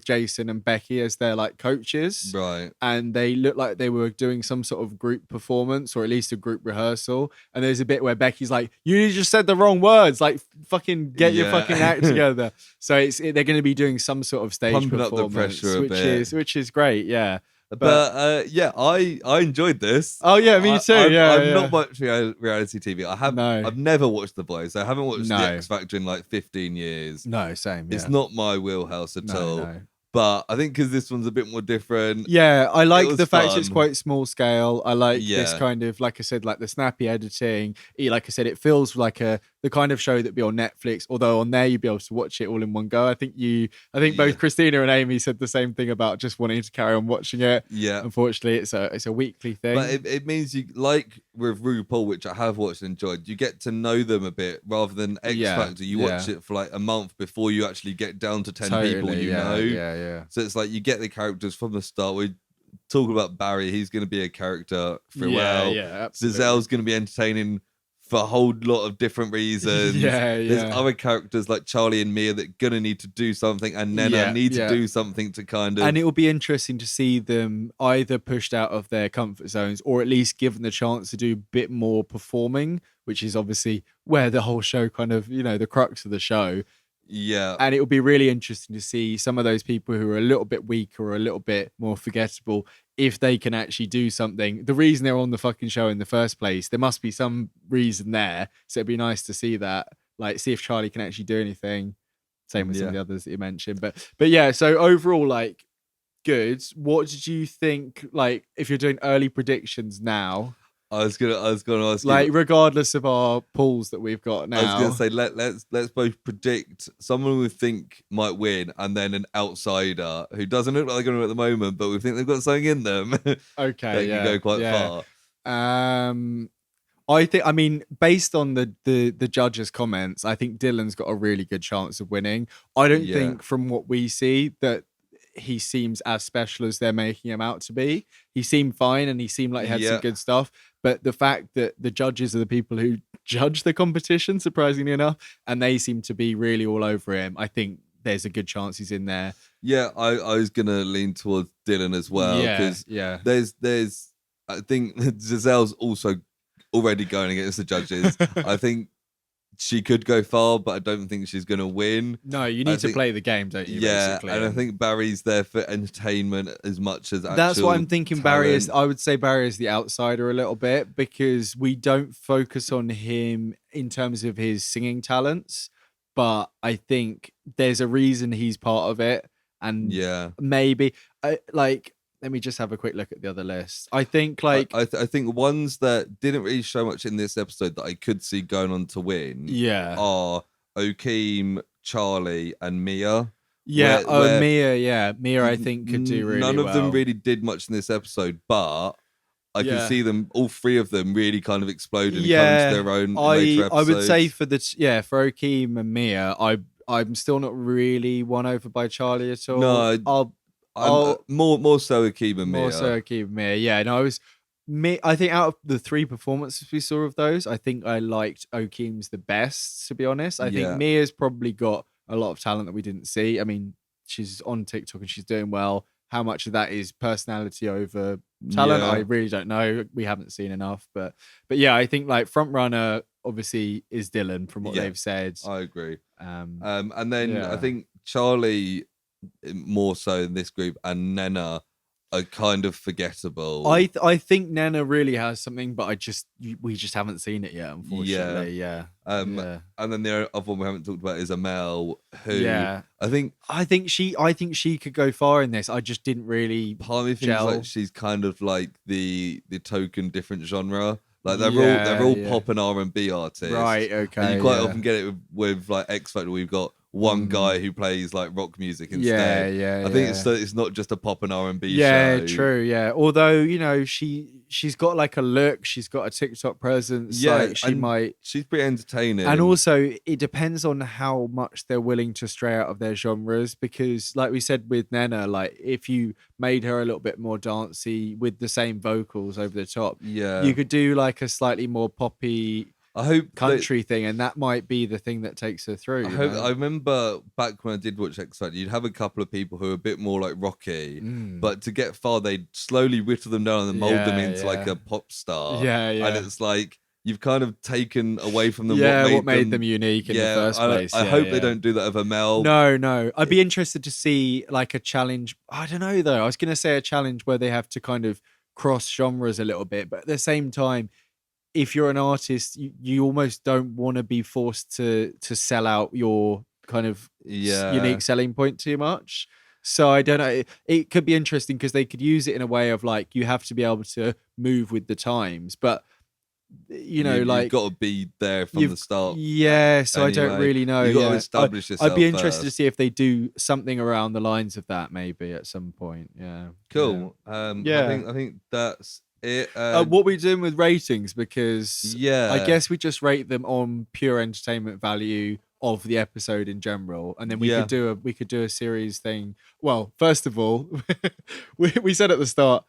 Jason and Becky as their like coaches, right? And they look like they were doing some sort of group performance or at least a group rehearsal. And there's a bit where Becky's like, "You just said the wrong words. Like, fucking get your fucking act together." So they're going to be doing some sort of stage pumping performance, up the pressure a bit. which is great. Yeah. But I enjoyed this. Oh yeah, me too. I'm not much reality TV. I've never watched The Voice. I haven't watched The X Factor in like 15 years. No, same. Yeah. It's not my wheelhouse at all. No. But I think because this one's a bit more different. Yeah, I like the fact it's quite small scale. I like this kind of, like I said, like the snappy editing. Like I said, it feels like the kind of show that'd be on Netflix. Although on there you'd be able to watch it all in one go. I think both Christina and Amy said the same thing about just wanting to carry on watching it. Yeah, unfortunately, it's a weekly thing. But it means you, like with RuPaul, which I have watched and enjoyed, you get to know them a bit rather than X Factor. You watch it for like a month before you actually get down to 10 people you know. Yeah. So it's like you get the characters from the start. We talk about Barry; he's going to be a character throughout. Yeah, absolutely. Giselle's going to be entertaining for a whole lot of different reasons. There's other characters like Charlie and Mia that are going to need to do something, and Nena need to do something to kind of. And it will be interesting to see them either pushed out of their comfort zones or at least given the chance to do a bit more performing, which is obviously where the whole show kind of, the crux of the show. Yeah. And it will be really interesting to see some of those people who are a little bit weaker or a little bit more forgettable, if they can actually do something. The reason they're on the fucking show in the first place, there must be some reason there. So it'd be nice to see that, like see if Charlie can actually do anything. Same with some of the others that you mentioned. But yeah, so overall, like, good. What did you think, like, if you're doing early predictions now? I was gonna ask like, you, regardless of our pools that we've got now. I was gonna say let's both predict someone we think might win, and then an outsider who doesn't look like they're gonna win at the moment, but we think they've got something in them. Okay, that can go quite far. I mean, based on the judges' comments, I think Dylan's got a really good chance of winning. I don't think, from what we see, that he seems as special as they're making him out to be. He seemed fine and he seemed like he had some good stuff. But the fact that the judges are the people who judge the competition, surprisingly enough, and they seem to be really all over him, I think there's a good chance he's in there. Yeah, I was gonna lean towards Dylan as well, because there's I think Giselle's also already going against the judges. I think she could go far, but I don't think she's going to win. No, you need to play the game, don't you? Yeah, basically? And I think Barry's there for entertainment as much as actual That's what I'm thinking. Talent. I would say Barry is the outsider a little bit, because we don't focus on him in terms of his singing talents, but I think there's a reason he's part of it, and maybe like Let me just have a quick look at the other list. I think like I think ones that didn't really show much in this episode that I could see going on to win are Okeem, Charlie, and Mia. Yeah, Mia, Mia I think could do really well. None of them really did much in this episode, but I can see them, all three of them, really kind of exploding and coming to their own in later episodes. I would say for Okeem and Mia, I'm still not really won over by Charlie at all. No, I'm more so Okeem and Mia. More so Okeem and Mia. Yeah, no, I think out of the 3 performances we saw of those, I think I liked Okeem's the best, to be honest. I think Mia's probably got a lot of talent that we didn't see. I mean, she's on TikTok and she's doing well. How much of that is personality over talent? I really don't know. We haven't seen enough, but yeah, I think like front runner obviously is Dylan from what they've said. I agree. And then I think Charlie more so in this group and Nena are kind of forgettable. I think Nena really has something, but we just haven't seen it yet, unfortunately. Yeah. And then the other one we haven't talked about is Amel, who I think she could go far in this. I just didn't really. Part of me thinks like she's kind of like the token different genre. Like they're all pop and R&B artists, right? Okay, and you quite often get it with like X Factor. We've got one guy who plays like rock music instead. I think it's not just a pop and R&B show. Yeah, true. Yeah, although she's got like a look, she's got a TikTok presence. Yeah, like she's pretty entertaining. And also, it depends on how much they're willing to stray out of their genres. Because, like we said with Nena, like if you made her a little bit more dancey with the same vocals over the top, you could do like a slightly more poppy. I hope country thing, and that might be the thing that takes her through. I remember back when I did watch X Factor, you'd have a couple of people who are a bit more like rocky, but to get far, they'd slowly whittle them down and mold them into like a pop star. And it's like you've kind of taken away from them what made them unique in the first place. I hope they don't do that with Amel. No. I'd be interested to see like a challenge. I don't know though. I was going to say a challenge where they have to kind of cross genres a little bit, but at the same time, if you're an artist, you almost don't want to be forced to sell out your kind of unique selling point too much. So I don't know. It could be interesting because they could use it in a way of like you have to be able to move with the times, but you've got to be there from the start. Yeah, so anyway, I don't really know. You've got to establish yourself. I'd be interested to see if they do something around the lines of that maybe at some point. Yeah. Cool. I think that's it. What are we doing with ratings? Because I guess we just rate them on pure entertainment value of the episode in general, and then we could do a series thing. Well, first of all, we said at the start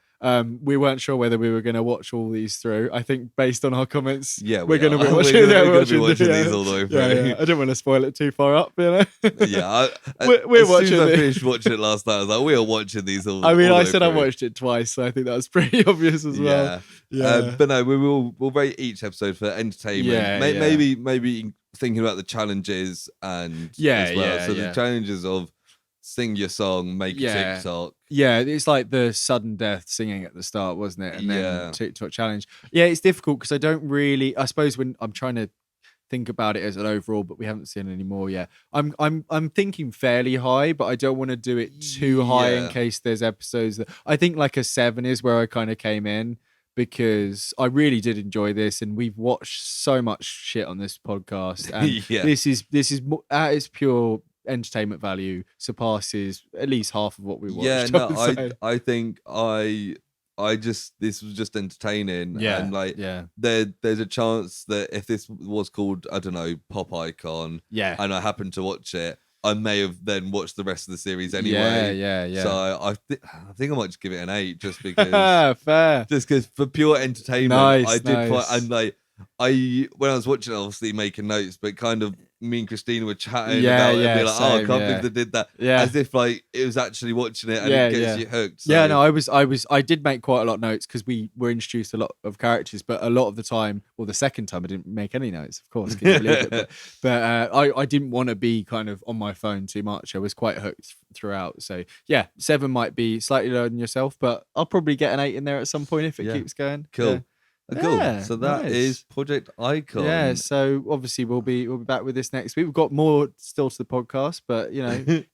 we weren't sure whether we were going to watch all these through. I think based on our comments, we're going to be watching these all the way through. I don't want to spoil it too far up, we're watching. As soon as I finished watching it last night, I was like, we are watching these all. I said I watched it twice, so I think that was pretty obvious as well. But no, we'll rate each episode for entertainment. Maybe thinking about the challenges and as well. The challenges of sing your song, make a TikTok. Yeah, it's like the sudden death singing at the start, wasn't it? And then TikTok challenge. Yeah, it's difficult because I don't really. I suppose when I'm trying to think about it as an overall, but we haven't seen any more yet. I'm thinking fairly high, but I don't want to do it too high in case there's episodes that I think like a 7 is where I kind of came in. Because I really did enjoy this, and we've watched so much shit on this podcast, and this is at its pure entertainment value surpasses at least half of what we watched. I think this was just entertaining, and there's a chance that if this was called, I don't know, Pop Icon, and I happened to watch it, I may have then watched the rest of the series anyway. So I think I might just give it an 8 just because. Fair. Just because for pure entertainment, I did quite. And like, when I was watching it, obviously making notes, but kind of me and Christina were chatting about it and be like, I can't believe they did that. As if like it was actually watching it and it gets you hooked. So. I did make quite a lot of notes because we were introduced a lot of characters, but a lot of the time, or the second time, I didn't make any notes, of course. Can you believe it? But I didn't want to be kind of on my phone too much. I was quite hooked throughout. So 7 might be slightly lower than yourself, but I'll probably get an 8 in there at some point if it keeps going. Cool. Cool. So that is Project Icon. Yeah. So obviously we'll be back with this next week. We've got more still to the podcast, but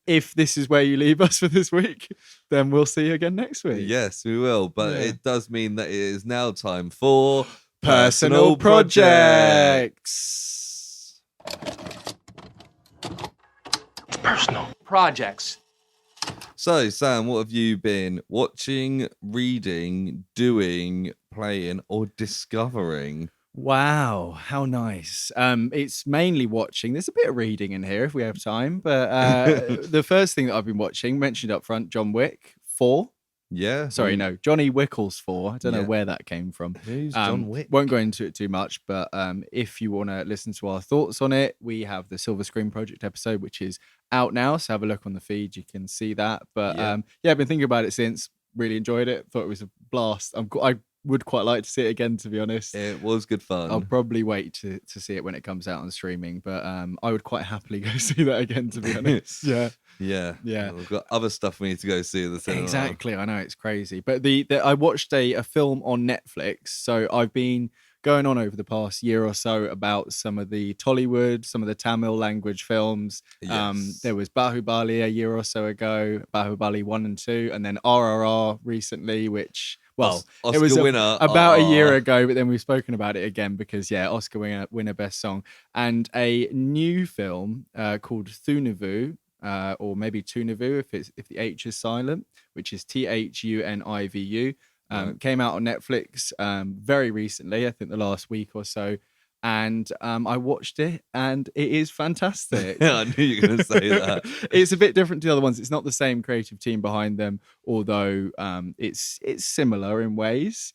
if this is where you leave us for this week, then we'll see you again next week. Yes, we will. But it does mean that it is now time for Personal Projects. Personal Projects. So, Sam, what have you been watching, reading, doing, playing, or discovering? Wow, how nice. It's mainly watching. There's a bit of reading in here if we have time. But the first thing that I've been watching, mentioned up front, John Wick 4. Yeah. Sorry, no, Johnny Wickles 4. I don't know where that came from. Who's John Wick? Won't go into it too much, but if you want to listen to our thoughts on it, we have the Silver Screen Project episode, which is out now. So have a look on the feed. You can see that. But I've been thinking about it since. Really enjoyed it. Thought it was a blast. I would quite like to see it again, to be honest. It was good fun. I'll probably wait to see it when it comes out on streaming, but I would quite happily go see that again, to be honest. Yeah. We've got other stuff we need to go see at the cinema. Exactly. I know, it's crazy. But I watched a film on Netflix. So I've been going on over the past year or so about some of the Tollywood, some of the Tamil language films. Yes. There was Bahubali a year or so ago, Bahubali 1 and 2, and then RRR recently, which... Well, Oscar it was winner about a year ago, but then we've spoken about it again because, Oscar winner best song. And a new film called Thunivu, or maybe Thunivu if the H is silent, which is Thunivu, came out on Netflix very recently, I think the last week or so. And I watched it, and it is fantastic. I knew you were going to say that. It's a bit different to the other ones. It's not the same creative team behind them, although it's similar in ways.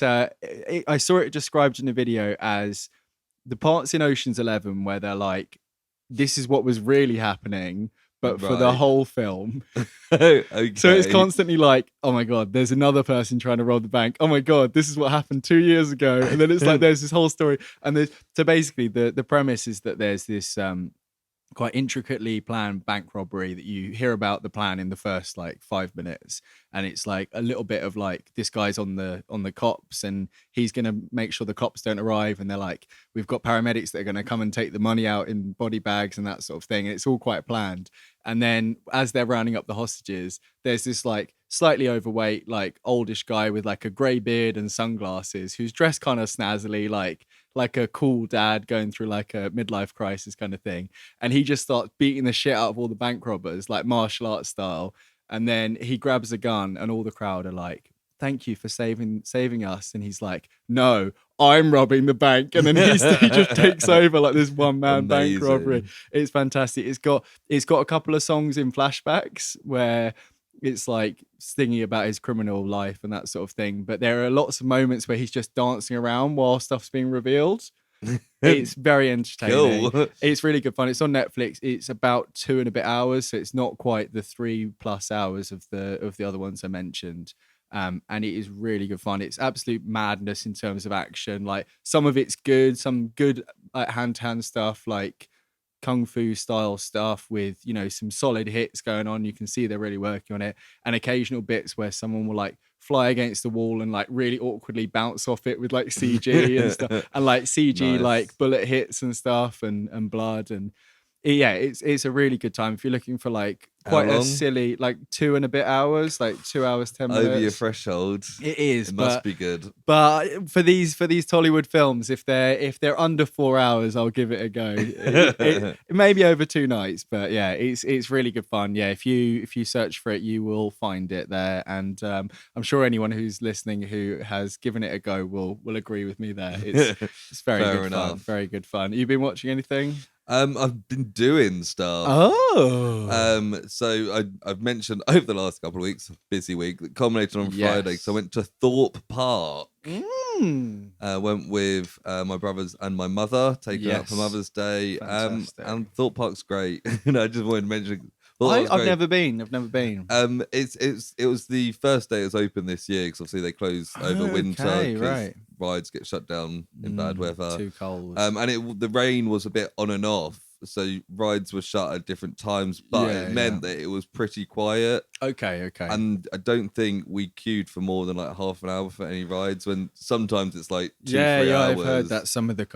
I saw it described in a video as the parts in Ocean's 11 where they're like, this is what was really happening, but for the whole film. Okay. So it's constantly like, oh my God, there's another person trying to rob the bank. Oh my God, this is what happened 2 years ago. And then it's like, there's this whole story. And so basically the premise is that there's this quite intricately planned bank robbery that you hear about the plan in the first like 5 minutes. And it's like a little bit of like, this guy's on the cops and he's going to make sure the cops don't arrive. And they're like, we've got paramedics that are going to come and take the money out in body bags and that sort of thing. And it's all quite planned. And then as they're rounding up the hostages, there's this like slightly overweight, like oldish guy with like a grey beard and sunglasses who's dressed kind of snazzily, like a cool dad going through like a midlife crisis kind of thing. And he just starts beating the shit out of all the bank robbers, like martial arts style. And then he grabs a gun and all the crowd are like, thank you for saving us. And he's like, no, I'm robbing the bank. And then he just takes over like this one-man bank robbery. It's fantastic. It's got a couple of songs in flashbacks where it's like singing about his criminal life and that sort of thing. But there are lots of moments where he's just dancing around while stuff's being revealed. It's very entertaining. Cool. It's really good fun. It's on Netflix. It's about 2 and a bit hours, so it's not quite the 3+ hours of the other ones I mentioned. And it is really good fun. It's absolute madness in terms of action. Like some of it's good, some good like hand-to-hand stuff, like kung fu style stuff with, some solid hits going on. You can see they're really working on it, and occasional bits where someone will like fly against the wall and like really awkwardly bounce off it with like CG and stuff, and like CG nice. Like bullet hits and stuff and blood. And it's a really good time if you're looking for like quite a silly, like 2 and a bit hours, like 2 hours 10 minutes. Over your threshold. It is. It must be good. But for these Tollywood films, if they're under 4 hours, I'll give it a go. It may be over 2 nights, but yeah, it's really good fun. Yeah, if you search for it, you will find it there. And I'm sure anyone who's listening who has given it a go will agree with me there. It's very good fun. Very good fun. You been watching anything? I've been doing stuff. So I've mentioned over the last couple of weeks, busy week, that culminated on Friday. So I went to Thorpe Park. Went with my brothers and my mother, taking out for Mother's Day. And Thorpe Park's great. I just wanted to mention. I've never been. It was the first day it was open this year because obviously they close over winter. Rides get shut down in bad weather. Too cold. And the rain was a bit on and off. so rides were shut at different times, but it meant that it was pretty quiet. Okay. And I don't think we queued for more than like half an hour for any rides, when sometimes it's like 2-3 hours. I've heard that some of the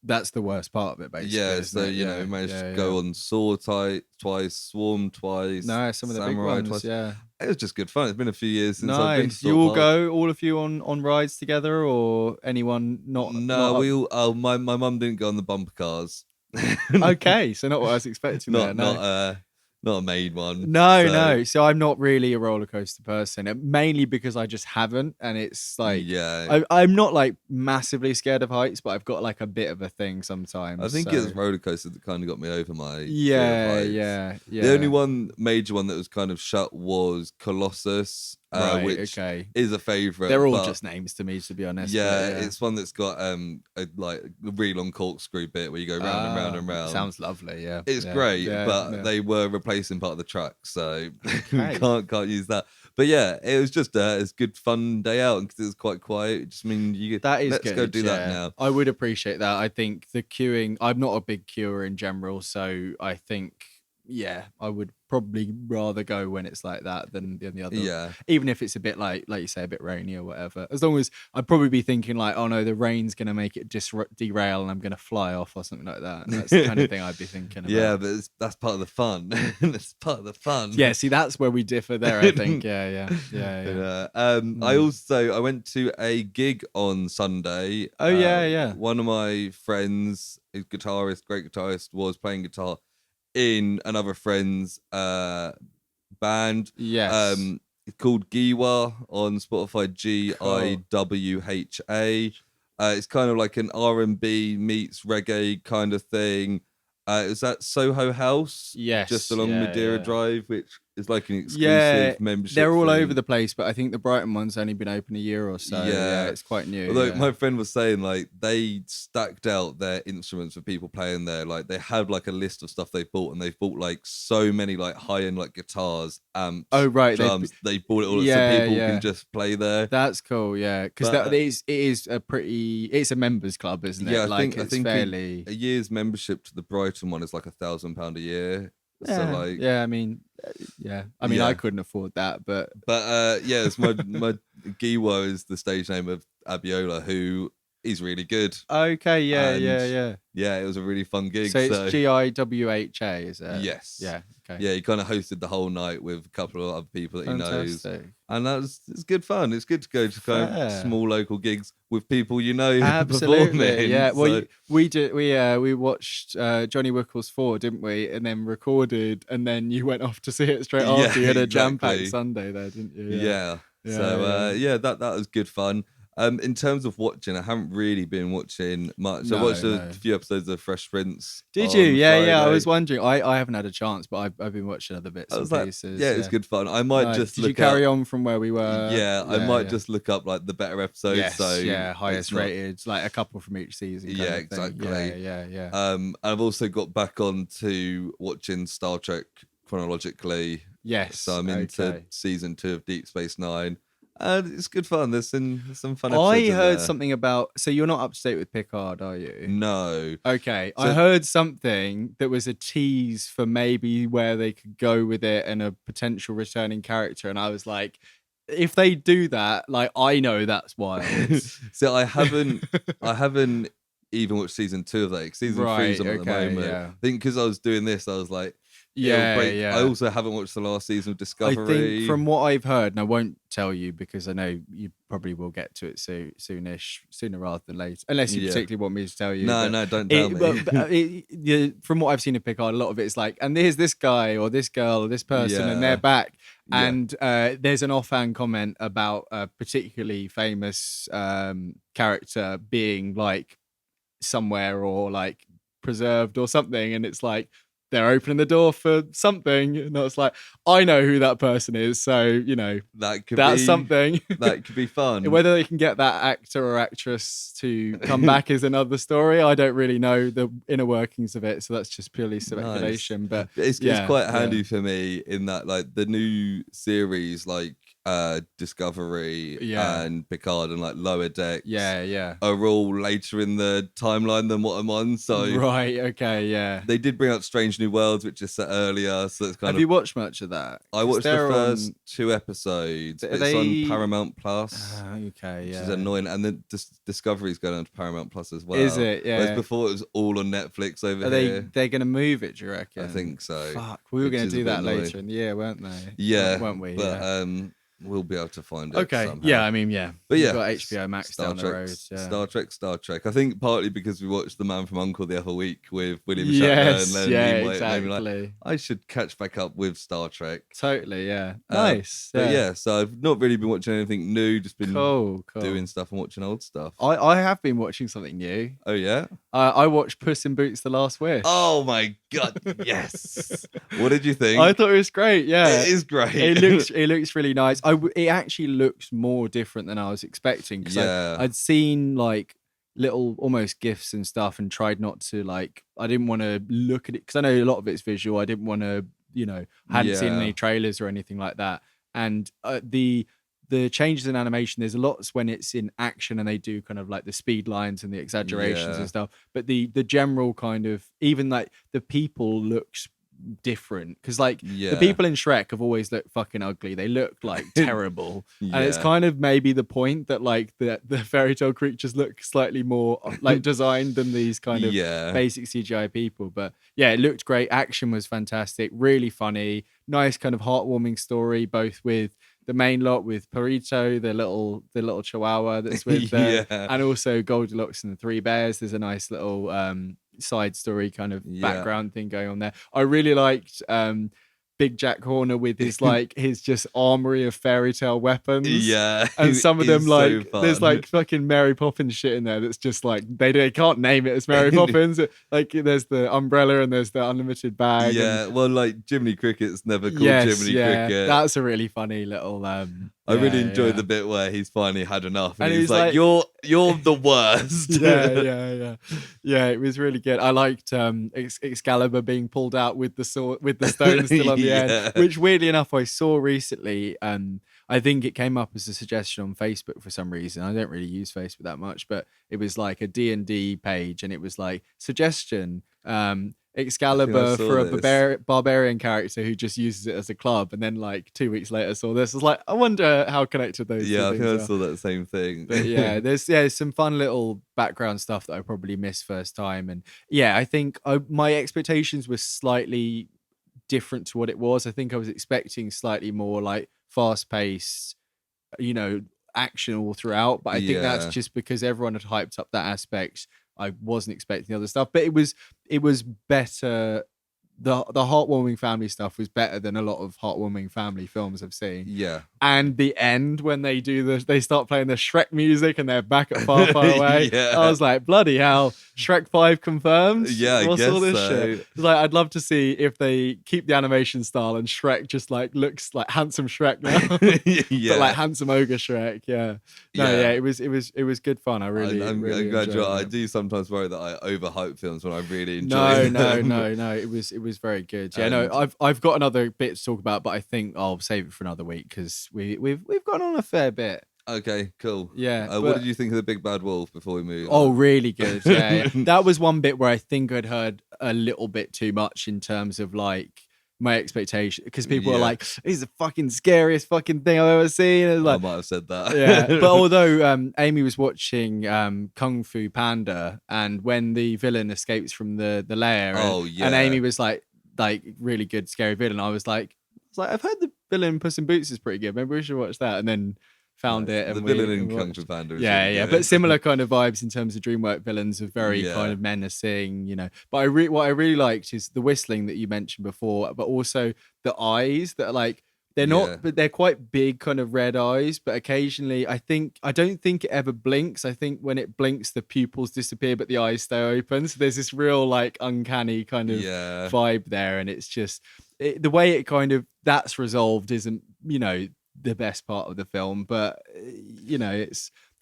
that's the worst part of it, basically. Yeah, so you know, we managed to go on Saw twice, Swarm twice. No, some of the Samurai big ones, twice. It was just good fun. It's been a few years since I've been to Nice. You all Thorpe Park. go, all of you on rides together, or anyone not? No, we all. Oh, my mum didn't go on the bumper cars. Okay, so not what I was expecting. Not a main one. No. So I'm not really a roller coaster person, mainly because I just haven't, and it's like, I'm not like massively scared of heights, but I've got like a bit of a thing sometimes. I think it's roller coasters that kind of got me over my yeah. The only major one that was kind of shut was Colossus, which is a favourite. They're all just names to me, to be honest. Yeah, it's one that's got a really long corkscrew bit where you go round and round and round. Sounds lovely. Yeah, it's great, but they were replacing part of the track, so can't use that. But yeah, it was just it's a good fun day out, because it was quite quiet. It just mean let's good, go do that now. I would appreciate that. I think the queuing, I'm not a big queuer in general, so I think I would probably rather go when it's like that than the other. Yeah. Even if it's a bit like you say, a bit rainy or whatever. As long as I'd probably be thinking like, oh no, the rain's going to make it derail and I'm going to fly off or something like that. And that's the kind of thing I'd be thinking about. Yeah, but that's part of the fun. That's part of the fun. Yeah, see, that's where we differ there, I think. Yeah. I went to a gig on Sunday. Oh, yeah. One of my friends, great guitarist, was playing guitar in another friend's band. Yes. It's called GiWha on Spotify, GiWha. It's kind of like an R&B meets reggae kind of thing. It was at Soho House, just along Madeira Drive, which is like an exclusive membership. They're all over the place, but I think the Brighton one's only been open a year or so. Yeah, it's quite new. Although my friend was saying, like, they stacked out their instruments for people playing there. Like, they had like a list of stuff they bought, and they've bought like so many like high-end like guitars, amps, drums. They bought it all so people can just play there. That's cool, because it's a members club, isn't it? Yeah, I think fairly a year's membership to the Brighton one is like £1,000 a year. So like, I mean, I couldn't afford that, but it's my GiWha is the stage name of Abiola, who is really good. Okay, yeah. Yeah, it was a really fun gig. So it's GiWha, is it? Yes. Yeah. Okay. Yeah, he kind of hosted the whole night with a couple of other people that he knows, and it's good fun. It's good to go to kind of small local gigs with people you know. Absolutely, performing. yeah. Well, we did. We watched Johnny Wickles 4, didn't we? And then recorded, and then you went off to see it straight after. You had a jam-packed Sunday there, didn't you? Yeah. So that was good fun. In terms of watching, I haven't really been watching much. I watched a few episodes of Fresh Prince. Did you? Yeah. I was wondering. I haven't had a chance, but I've been watching other bits and pieces. Yeah, it's good fun. I might just Did you carry on from where we were? Yeah, I might just look up like the better episodes. Yes, so highest rated, like a couple from each season. Yeah, exactly. Yeah. I've also got back on to watching Star Trek chronologically. Yes. So I'm into season 2 of Deep Space Nine. It's good fun. There's some fun episodes. I heard something about. So you're not up to date with Picard, are you? No. Okay. So, I heard something that was a tease for maybe where they could go with it and a potential returning character, and I was like, if they do that, like, I know that's wild. So I haven't even watched season 2 of that. Because season 3's on at the moment. Yeah. I think because I was doing this, I was like. I also haven't watched the last season of Discovery. I think from what I've heard, and I won't tell you because I know you probably will get to it sooner rather than later, unless you particularly want me to tell you. No, don't tell me. From what I've seen of Picard, a lot of it is like, and here's this guy or this girl or this person, and they're back. And there's an offhand comment about a particularly famous character being like somewhere or like preserved or something, and it's like, they're opening the door for something, and I was like, I know who that person is, so you know that's something. That could be fun. Whether they can get that actor or actress to come back is another story. I don't really know the inner workings of it, so that's just purely speculation. Nice. But it's quite handy for me in that, like, the new series, like Discovery and Picard and like Lower Decks yeah are all later in the timeline than what I'm on. So right, okay, yeah. They did bring out Strange New Worlds, which is set earlier. So it's Have you watched much of that? I watched the first 2 episodes. It's on Paramount Plus. Okay, which yeah. is annoying. And then Discovery's going on to Paramount Plus as well. Is it? Yeah. Whereas before it was all on Netflix over here. They're going to move it, do you reckon? I think so. Fuck, we were going to do that later in the year, weren't they? Yeah. Weren't we? But we'll be able to find it. Okay. Somehow. Yeah, I mean, yeah. But you've got HBO Max down the road. Yeah. Star Trek. I think partly because we watched The Man from U.N.C.L.E. the other week with William Shatner and Leonard Nimoy. Exactly. Like, I should catch back up with Star Trek. Totally, yeah. Nice. But yeah, so I've not really been watching anything new, just been cool. doing stuff and watching old stuff. I have been watching something new. Oh, yeah? I watched Puss in Boots: The Last Wish. Oh, my God, yes. What did you think? I thought it was great, yeah. It is great. It looks really nice. It actually looks more different than I was expecting because I'd seen like little almost gifs and stuff and tried not to like, I didn't want to look at it because I know a lot of it's visual. I didn't want to, hadn't seen any trailers or anything like that. And the changes in animation, there's a lot when it's in action and they do kind of like the speed lines and the exaggerations and stuff. But the general kind of, even like the people looks different because like the people in Shrek have always looked fucking ugly. They look like terrible. And it's kind of maybe the point that like the fairy tale creatures look slightly more like designed than these kind of basic CGI people. But yeah, it looked great. Action was fantastic, really funny, nice kind of heartwarming story, both with the main lot, with Perito, the little chihuahua that's with them, and also Goldilocks and the Three Bears. There's a nice little side story kind of background thing going on there. I really liked Big Jack Horner with his like his just armory of fairy tale weapons. Yeah, and some of them like there's like fucking Mary Poppins shit in there that's just like they can't name it as Mary Poppins. Like there's the umbrella and there's the unlimited bag. Yeah, well, like Jiminy Cricket's never called Jiminy Cricket. That's a really funny little. I really enjoyed the bit where he's finally had enough, and he's like, "You're the worst." Yeah. It was really good. I liked Excalibur being pulled out with the sword, with the stone still on the end, which weirdly enough I saw recently. I think it came up as a suggestion on Facebook for some reason. I don't really use Facebook that much, but it was like a D&D page, and it was like suggestion. Excalibur for a barbarian character who just uses it as a club, and then like 2 weeks later saw this. I was like, I wonder how connected those two I things think I saw that same thing. But yeah, there's some fun little background stuff that I probably missed first time, and yeah, I think my expectations were slightly different to what it was. I think I was expecting slightly more like fast paced, action all throughout, but I think that's just because everyone had hyped up that aspect. I wasn't expecting the other stuff, but it was better. The heartwarming family stuff was better than a lot of heartwarming family films I've seen. Yeah. And the end when they start playing the Shrek music and they're back at far away. I was like, bloody hell, Shrek 5 confirmed. Yeah, I guess all this shit? Like, I'd love to see if they keep the animation style and Shrek just like looks like handsome Shrek now. But like handsome ogre Shrek. Yeah. It was good fun. I'm glad you're. I do sometimes worry that I overhype films when I really enjoy them. No. It was very good. Yeah, I've got another bit to talk about, but I think I'll save it for another week because we've gone on a fair bit. Okay, cool. Yeah. What did you think of the Big Bad Wolf before we move? Oh, really good. Yeah. That was one bit where I think I'd heard a little bit too much in terms of like my expectation, because people are like, "This is the fucking scariest fucking thing I've ever seen." And like, I might have said that. Yeah, but although Amy was watching Kung Fu Panda, and when the villain escapes from the lair, and Amy was like really good scary villain, I was like, I've heard the villain Puss in Boots is pretty good. Maybe we should watch that. And then found it. And the villain in Kung Fu Panda. Yeah. But similar kind of vibes in terms of Dreamworks villains of very kind of menacing, But what I really liked is the whistling that you mentioned before, but also the eyes that are like, they're not, but they're quite big kind of red eyes. But occasionally, I don't think it ever blinks. I think when it blinks, the pupils disappear, but the eyes stay open. So there's this real like uncanny kind of vibe there. And it's just the way it kind of that's resolved isn't, the best part of the film, but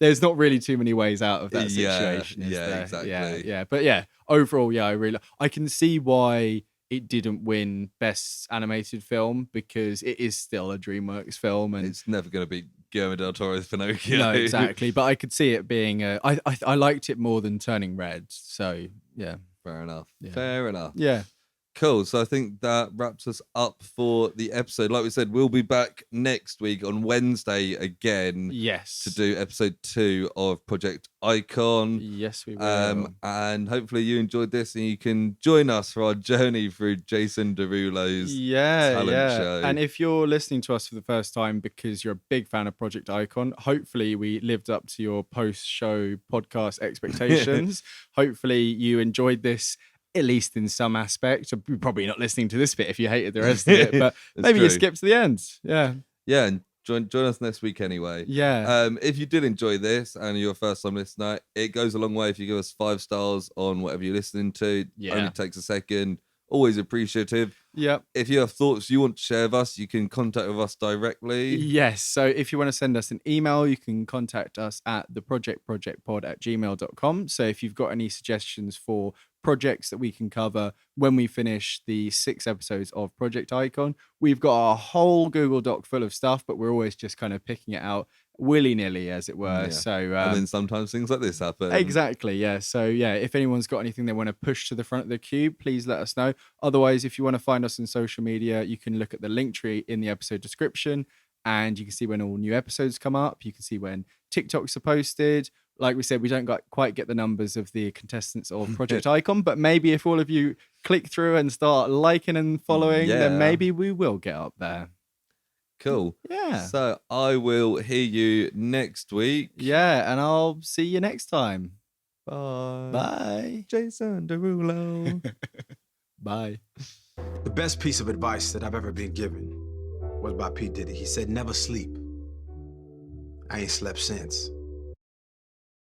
there's not really too many ways out of that situation. Exactly. But overall, I can see why it didn't win Best Animated Film because it is still a DreamWorks film, and it's never going to be Guillermo del Toro's Pinocchio. No, exactly. But I could see it being. I liked it more than Turning Red. So yeah, fair enough. Yeah. Fair enough. Yeah. Cool. So I think that wraps us up for the episode. Like we said, we'll be back next week on Wednesday again. Yes. To do episode 2 of Project Icon. Yes, we will. And hopefully you enjoyed this and you can join us for our journey through Jason Derulo's talent show. And if you're listening to us for the first time because you're a big fan of Project Icon, hopefully we lived up to your post-show podcast expectations. Hopefully you enjoyed this, at least in some aspect. You're probably not listening to this bit if you hated the rest of it, but maybe you skipped to the end. Yeah. Yeah, and join us next week anyway. Yeah. If you did enjoy this and you're a first-time listener, it goes a long way if you give us 5 stars on whatever you're listening to. Yeah. Only takes a second. Always appreciative. Yep. If you have thoughts you want to share with us, you can contact with us directly. Yes. So if you want to send us an email, you can contact us at theprojectpod@gmail.com. So if you've got any suggestions for projects that we can cover when we finish the 6 episodes of Project Icon, we've got a whole Google Doc full of stuff, but we're always just kind of picking it out willy-nilly, as it were. Yeah. So and then sometimes things like this happen. Exactly, yeah. So yeah, if anyone's got anything they want to push to the front of the queue, please let us know. Otherwise, if you want to find us on social media, you can look at the link tree in the episode description, and you can see when all new episodes come up. You can see when TikToks are posted. Like we said, we don't quite get the numbers of the contestants of Project Icon, but maybe if all of you click through and start liking and following, then maybe we will get up there. Cool. Yeah. So I will hear you next week. Yeah, and I'll see you next time. Bye. Bye. Jason Derulo. Bye. The best piece of advice that I've ever been given was by P. Diddy. He said, never sleep. I ain't slept since.